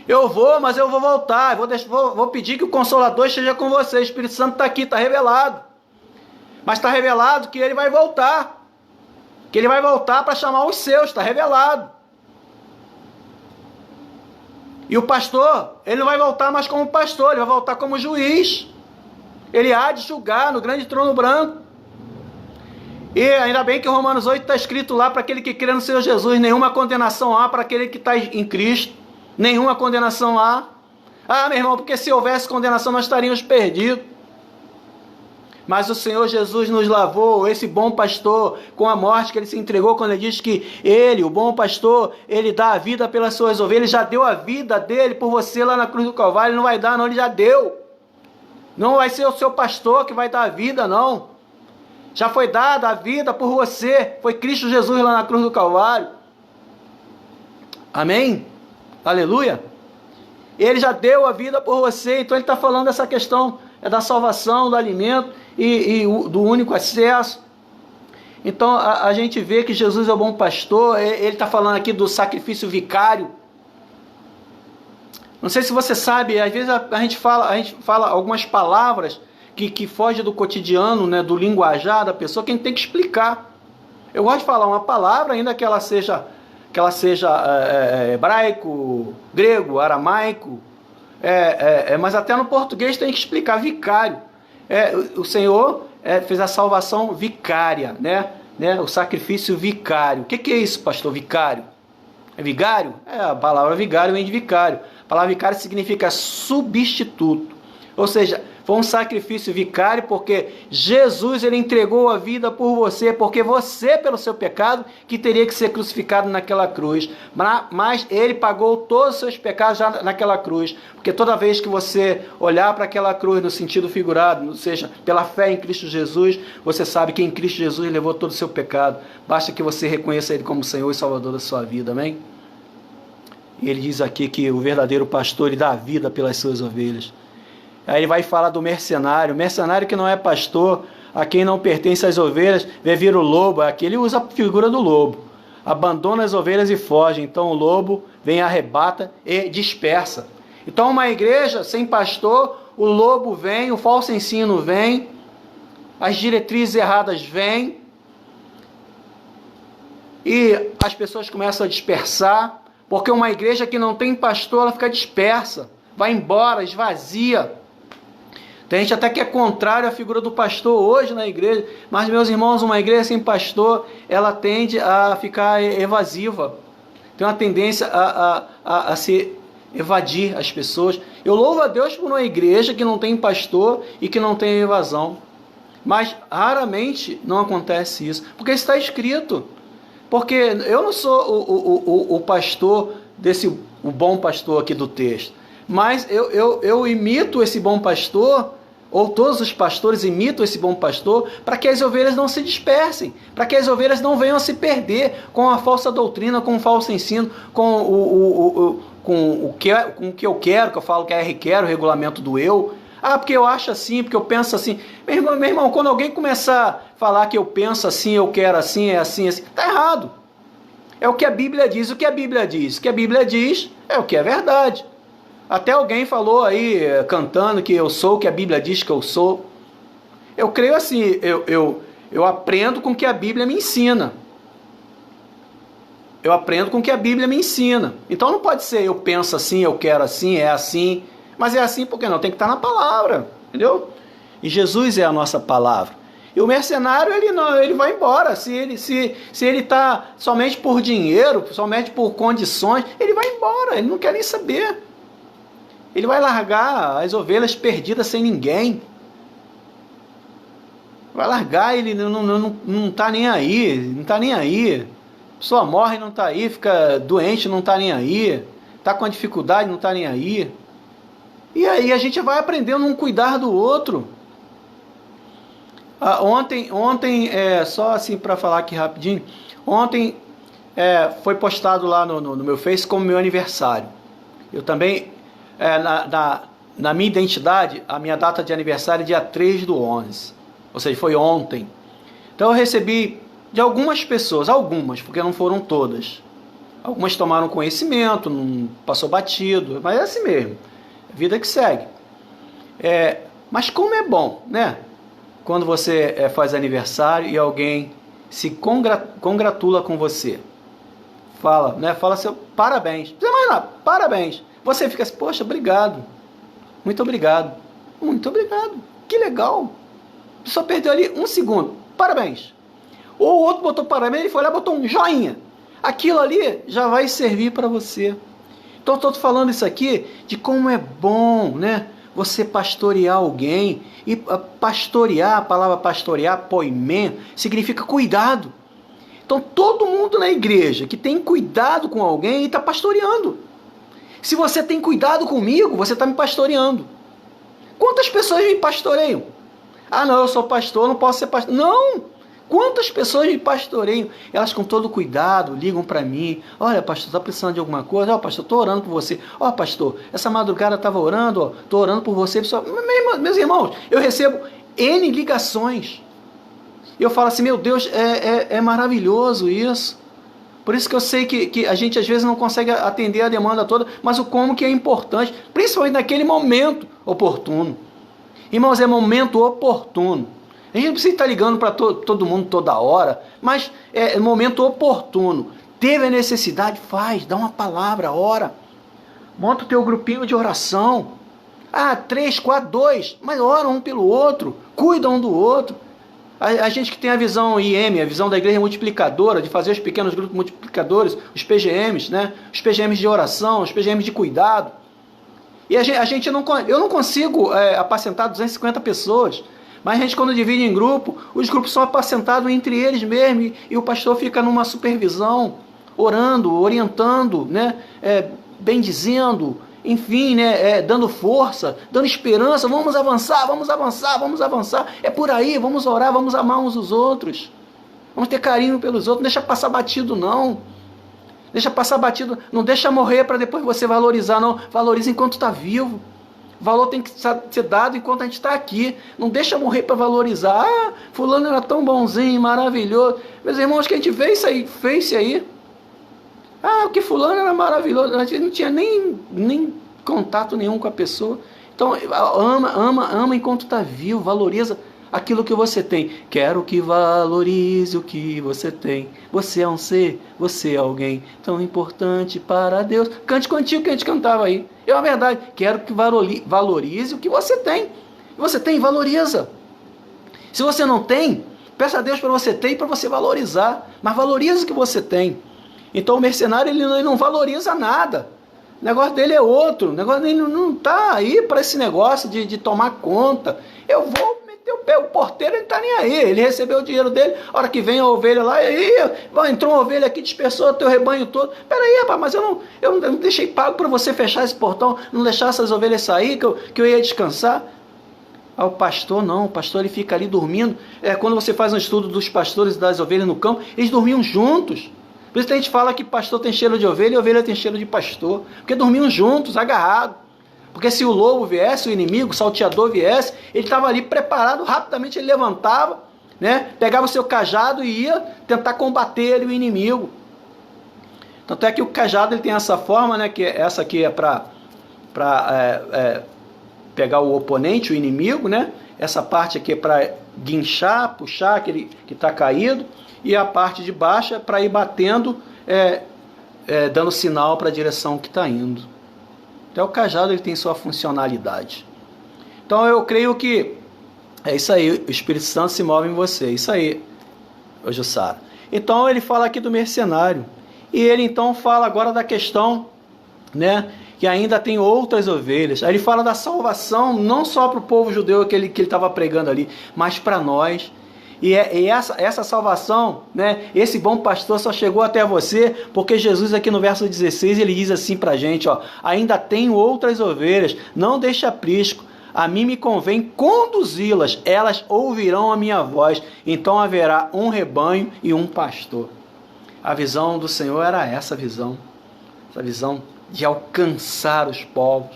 Eu vou, mas eu vou voltar. Vou pedir que o Consolador esteja com você. O Espírito Santo está aqui, está revelado. Mas está revelado que ele vai voltar. Que ele vai voltar para chamar os seus. Está revelado. E o pastor, ele não vai voltar mais como pastor. Ele vai voltar como juiz. Ele há de julgar no grande trono branco. E ainda bem que em Romanos 8 está escrito lá, para aquele que crê no Senhor Jesus, nenhuma condenação há para aquele que está em Cristo. Nenhuma condenação há. Ah, meu irmão, porque se houvesse condenação nós estaríamos perdidos. Mas o Senhor Jesus nos lavou, esse bom pastor, com a morte que ele se entregou, quando ele diz que ele, o bom pastor, ele dá a vida pelas suas ovelhas. Ele já deu a vida dele por você lá na cruz do Calvário. Ele não vai dar não, ele já deu. Não vai ser o seu pastor que vai dar a vida, não. Já foi dada a vida por você. Foi Cristo Jesus lá na cruz do Calvário. Amém? Aleluia. Ele já deu a vida por você. Então ele está falando dessa questão da salvação, do alimento e do único acesso. Então a gente vê que Jesus é o bom pastor. Ele está falando aqui do sacrifício vicário. Não sei se você sabe, às vezes a gente fala algumas palavras que fogem do cotidiano, né, do linguajar da pessoa, que a gente tem que explicar. Eu gosto de falar uma palavra, ainda que ela seja hebraico, grego, aramaico, mas até no português tem que explicar. Vicário. O Senhor fez a salvação vicária, né? O sacrifício vicário. O que é isso, pastor? Vicário? É vigário? A palavra vigário vem de vicário. A palavra vicário significa substituto. Ou seja, foi um sacrifício vicário porque Jesus ele entregou a vida por você, porque você, pelo seu pecado, que teria que ser crucificado naquela cruz. Mas ele pagou todos os seus pecados já naquela cruz. Porque toda vez que você olhar para aquela cruz no sentido figurado, ou seja, pela fé em Cristo Jesus, você sabe que em Cristo Jesus levou todo o seu pecado. Basta que você reconheça ele como Senhor e Salvador da sua vida, amém? E ele diz aqui que o verdadeiro pastor ele dá a vida pelas suas ovelhas. Aí ele vai falar do mercenário que não é pastor, a quem não pertence às ovelhas, vê vir o lobo. Aqui ele usa a figura do lobo. Abandona as ovelhas e foge. Então o lobo vem, arrebata e dispersa. Então uma igreja sem pastor, o lobo vem, o falso ensino vem, as diretrizes erradas vêm, e as pessoas começam a dispersar, porque uma igreja que não tem pastor, ela fica dispersa, vai embora, esvazia. Tem gente até que é contrário à figura do pastor hoje na igreja, mas, meus irmãos, uma igreja sem pastor, ela tende a ficar evasiva, tem uma tendência a se evadir as pessoas. Eu louvo a Deus por uma igreja que não tem pastor e que não tem evasão, mas raramente não acontece isso, porque está escrito. Porque eu não sou o pastor o bom pastor aqui do texto, mas eu imito esse bom pastor, ou todos os pastores imitam esse bom pastor, para que as ovelhas não se dispersem, para que as ovelhas não venham a se perder com a falsa doutrina, com o falso ensino, com o que eu quero, que eu falo que é quero, o regulamento do eu. Ah, porque eu acho assim, porque eu penso assim. Meu irmão, quando alguém começar a falar que eu penso assim, eu quero assim, é assim, assim, está errado. É o que a Bíblia diz. O que a Bíblia diz? O que a Bíblia diz é o que é verdade. Até alguém falou aí, cantando, que eu sou o que a Bíblia diz que eu sou. Eu creio assim, eu aprendo com o que a Bíblia me ensina. Eu aprendo com o que a Bíblia me ensina. Então não pode ser eu penso assim, eu quero assim, é assim. Mas é assim porque não, tem que estar na palavra, entendeu? E Jesus é a nossa palavra. E o mercenário, ele vai embora. Se ele está somente por dinheiro, somente por condições, ele vai embora, ele não quer nem saber. Ele vai largar as ovelhas perdidas sem ninguém. Vai largar, ele não está nem aí, não está nem aí. A pessoa morre, não está aí, fica doente, não está nem aí. Está com dificuldade, não está nem aí. E aí a gente vai aprendendo um cuidar do outro. Ontem só assim para falar aqui rapidinho, ontem foi postado lá no meu Face como meu aniversário. Eu também, na minha identidade, a minha data de aniversário é dia 3/11, ou seja, foi ontem. Então eu recebi de algumas pessoas, porque não foram todas. Algumas tomaram conhecimento, não passou batido, mas é assim mesmo. Vida que segue. Mas como é bom, né? Quando você faz aniversário e alguém se congratula com você. Fala seu parabéns. Não precisa mais nada, parabéns. Você fica assim, poxa, obrigado. Muito obrigado. Muito obrigado. Que legal. Só perdeu ali 1 segundo. Parabéns. Ou o outro botou parabéns, ele foi lá e botou um joinha. Aquilo ali já vai servir para você. Então estou falando isso aqui de como é bom, né? Você pastorear alguém. E pastorear, a palavra pastorear, poimê, significa cuidado. Então todo mundo na igreja que tem cuidado com alguém está pastoreando. Se você tem cuidado comigo, você está me pastoreando. Quantas pessoas me pastoreiam? Ah não, eu sou pastor, não posso ser pastor. Não! Quantas pessoas me pastoreiam? Elas com todo cuidado ligam para mim. Olha, pastor, está precisando de alguma coisa? Ó, pastor, estou orando por você. Ó, pastor, essa madrugada eu estava orando, estou orando por você. Meus irmãos, eu recebo N ligações. E eu falo assim, meu Deus, é maravilhoso isso. Por isso que eu sei que a gente às vezes não consegue atender a demanda toda, mas o como que é importante, principalmente naquele momento oportuno. Irmãos, é momento oportuno. A gente não precisa estar ligando para todo mundo toda hora, mas é momento oportuno. Teve a necessidade, dá uma palavra, ora. Monta o teu grupinho de oração. 3, 4, 2, mas ora um pelo outro, cuida um do outro. A gente que tem a visão IM, a visão da igreja multiplicadora, de fazer os pequenos grupos multiplicadores, os PGMs, né? Os PGMs de oração, os PGMs de cuidado. E eu não consigo apacentar 250 pessoas. Mas a gente, quando divide em grupo, os grupos são apacentados entre eles mesmos e o pastor fica numa supervisão, orando, orientando, né? Bendizendo, enfim, né? Dando força, dando esperança. Vamos avançar, vamos avançar, vamos avançar. É por aí, vamos orar, vamos amar uns os outros. Vamos ter carinho pelos outros, não deixa passar batido não. Deixa passar batido, não deixa morrer para depois você valorizar não. Valoriza enquanto está vivo. Valor tem que ser dado enquanto a gente está aqui. Não deixa morrer para valorizar. Ah, fulano era tão bonzinho, maravilhoso. Meus irmãos, que a gente fez isso aí. Ah, que fulano era maravilhoso. A gente não tinha nem contato nenhum com a pessoa. Então, ama enquanto está vivo. Valoriza aquilo que você tem. Quero que valorize o que você tem. Você é um ser, você é alguém tão importante para Deus. Cante contigo que a gente cantava aí. É uma verdade. Quero que valorize o que você tem. Você tem, valoriza. Se você não tem, peça a Deus para você ter e para você valorizar. Mas valoriza o que você tem. Então o mercenário ele não valoriza nada. O negócio dele é outro. O negócio dele não está aí para esse negócio de tomar conta. Eu vou meter o pé. O porteiro ele está nem aí. Ele recebeu o dinheiro dele. A hora que vem a ovelha lá, e aí, entrou uma ovelha aqui, dispersou o teu rebanho todo. Peraí, rapaz, mas eu não deixei pago para você fechar esse portão, não deixar essas ovelhas sair, que eu ia descansar. Ah, o pastor não, o pastor ele fica ali dormindo. Quando você faz um estudo dos pastores e das ovelhas no campo, eles dormiam juntos. Por isso que a gente fala que pastor tem cheiro de ovelha e ovelha tem cheiro de pastor. Porque dormiam juntos, agarrados. Porque se o lobo viesse, o inimigo, o salteador viesse, ele estava ali preparado, rapidamente ele levantava, né? Pegava o seu cajado e ia tentar combater o inimigo. Tanto é que o cajado ele tem essa forma, né? Que essa aqui é para pegar o oponente, o inimigo, né? Essa parte aqui é para guinchar, puxar aquele que está caído. E a parte de baixo é para ir batendo, dando sinal para a direção que está indo. Até o cajado ele tem sua funcionalidade. Então eu creio que é isso aí, o Espírito Santo se move em você. É isso aí, Jussara. Então ele fala aqui do mercenário. E ele então fala agora da questão, né, que ainda tem outras ovelhas. Aí ele fala da salvação, não só para o povo judeu que ele estava pregando ali, mas para nós. E essa salvação, né, esse bom pastor só chegou até você porque Jesus aqui no verso 16 ele diz assim para a gente, ó, ainda tenho outras ovelhas, não deixe aprisco, a mim me convém conduzi-las, elas ouvirão a minha voz, então haverá um rebanho e um pastor. A visão do Senhor era essa visão de alcançar os povos.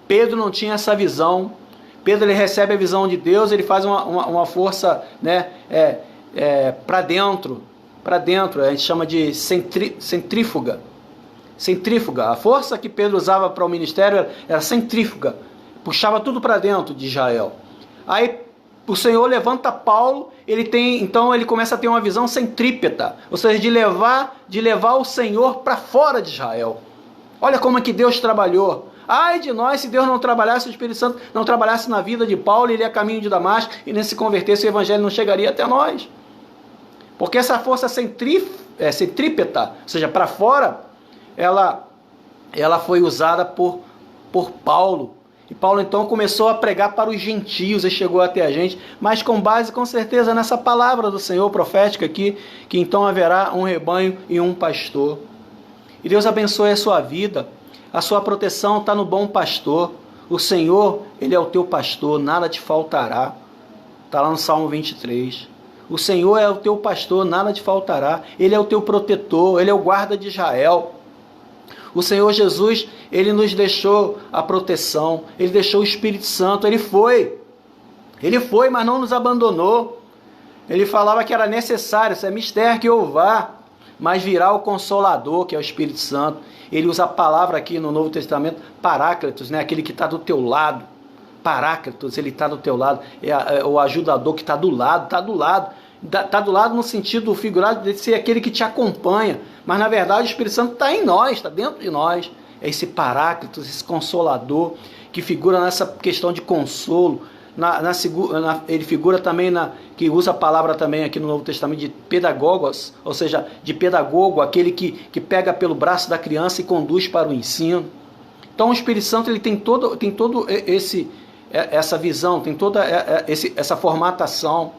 Pedro não tinha essa visão. Pedro ele recebe a visão de Deus, ele faz uma força, né, para dentro, a gente chama de centrífuga. A força que Pedro usava para o ministério era centrífuga, puxava tudo para dentro de Israel. Aí o Senhor levanta Paulo, então ele começa a ter uma visão centrípeta, ou seja, de levar o Senhor para fora de Israel. Olha como é que Deus trabalhou. Ai de nós, se Deus não trabalhasse, o Espírito Santo não trabalhasse na vida de Paulo, ele ia a caminho de Damasco, e nem se convertesse, o Evangelho não chegaria até nós. Porque essa força centrípeta, ou seja, para fora, ela foi usada por Paulo. E Paulo então começou a pregar para os gentios e chegou até a gente, mas com base com certeza nessa palavra do Senhor profética aqui, que então haverá um rebanho e um pastor. E Deus abençoe a sua vida. A sua proteção está no bom pastor. O Senhor, Ele é o teu pastor, nada te faltará. Está lá no Salmo 23. O Senhor é o teu pastor, nada te faltará. Ele é o teu protetor, Ele é o guarda de Israel. O Senhor Jesus, Ele nos deixou a proteção, Ele deixou o Espírito Santo, Ele foi, mas não nos abandonou. Ele falava que era necessário, isso é mistério que eu vá, mas virá o Consolador, que é o Espírito Santo. Ele usa a palavra aqui no Novo Testamento, Paráclitos, né? Aquele que está do teu lado. Paráclitos, ele está do teu lado. É o ajudador que está do lado. Está do lado no sentido figurado de ser aquele que te acompanha. Mas na verdade o Espírito Santo está em nós, está dentro de nós. É esse Paráclitos, esse Consolador, que figura nessa questão de consolo. Ele figura também, que usa a palavra também aqui no Novo Testamento de pedagogos, ou seja, de pedagogo, aquele que pega pelo braço da criança e conduz para o ensino. Então o Espírito Santo ele tem todo essa visão, tem toda essa formatação.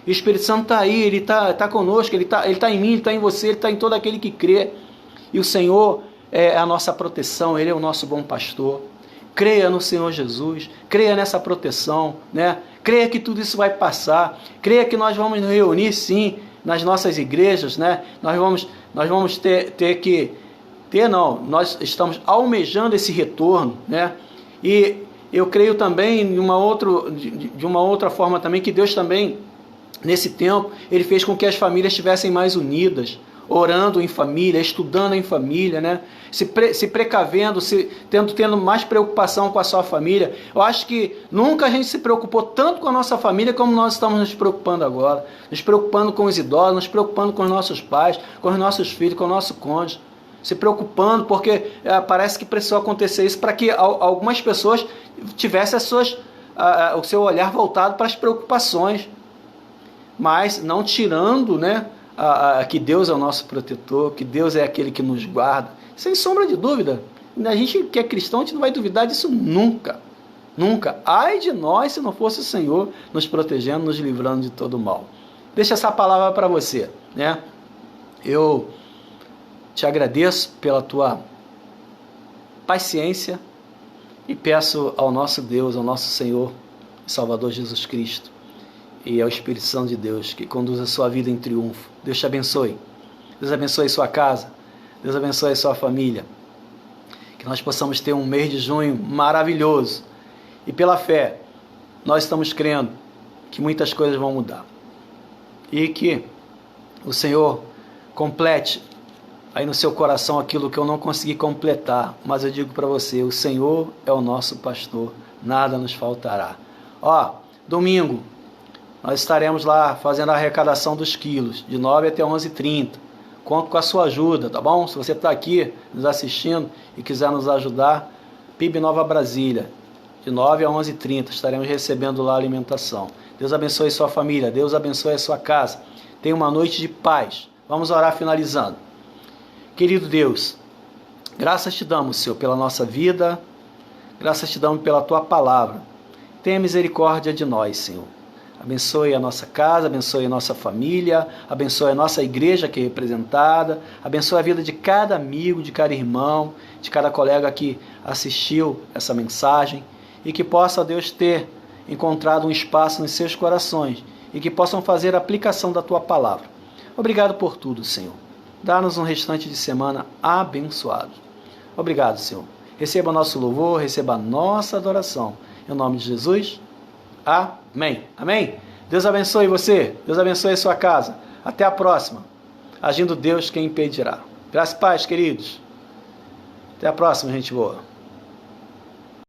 E o Espírito Santo está aí, ele está conosco, ele está em mim, ele está em você, ele está em todo aquele que crê. E o Senhor é a nossa proteção, Ele é o nosso bom pastor. Creia no Senhor Jesus, creia nessa proteção, né? Creia que tudo isso vai passar, creia que nós vamos nos reunir sim nas nossas igrejas, né? Nós vamos nós estamos almejando esse retorno, né? E eu creio também de uma outra forma também, que Deus também, nesse tempo, Ele fez com que as famílias estivessem mais unidas, orando em família, estudando em família, né? Se precavendo, tendo mais preocupação com a sua família. Eu acho que nunca a gente se preocupou tanto com a nossa família como nós estamos nos preocupando agora. Nos preocupando com os idosos, nos preocupando com os nossos pais, com os nossos filhos, com o nosso cônjuge. Se preocupando, porque parece que precisou acontecer isso para que algumas pessoas tivessem o seu olhar voltado para as preocupações, mas não tirando, né, que Deus é o nosso protetor, que Deus é aquele que nos guarda, sem sombra de dúvida. A gente que é cristão, a gente não vai duvidar disso nunca, nunca. Ai de nós se não fosse o Senhor nos protegendo, nos livrando de todo mal. Deixa essa palavra para você, né? Eu te agradeço pela tua paciência e peço ao nosso Deus, ao nosso Senhor e Salvador Jesus Cristo e ao Espírito Santo de Deus que conduz a sua vida em triunfo. Deus te abençoe. Deus abençoe sua casa. Deus abençoe sua família. Que nós possamos ter um mês de junho maravilhoso. E pela fé, nós estamos crendo que muitas coisas vão mudar. E que o Senhor complete aí no seu coração aquilo que eu não consegui completar, mas eu digo para você, o Senhor é o nosso pastor, nada nos faltará. Domingo, nós estaremos lá fazendo a arrecadação dos quilos, de 9 até 11h30, conto com a sua ajuda, tá bom? Se você está aqui nos assistindo e quiser nos ajudar, PIB Nova Brasília, de 9 a 11h30, estaremos recebendo lá a alimentação. Deus abençoe sua família, Deus abençoe a sua casa, tenha uma noite de paz. Vamos orar finalizando. Querido Deus, graças te damos, Senhor, pela nossa vida, graças te damos pela tua palavra. Tenha misericórdia de nós, Senhor. Abençoe a nossa casa, abençoe a nossa família, abençoe a nossa igreja aqui representada, abençoe a vida de cada amigo, de cada irmão, de cada colega que assistiu essa mensagem e que possa, Deus, ter encontrado um espaço nos seus corações e que possam fazer a aplicação da tua palavra. Obrigado por tudo, Senhor. Dá-nos um restante de semana abençoado. Obrigado, Senhor. Receba nosso louvor, receba a nossa adoração. Em nome de Jesus, amém. Amém? Deus abençoe você, Deus abençoe a sua casa. Até a próxima. Agindo Deus, quem impedirá. Graças e paz, queridos. Até a próxima, gente boa.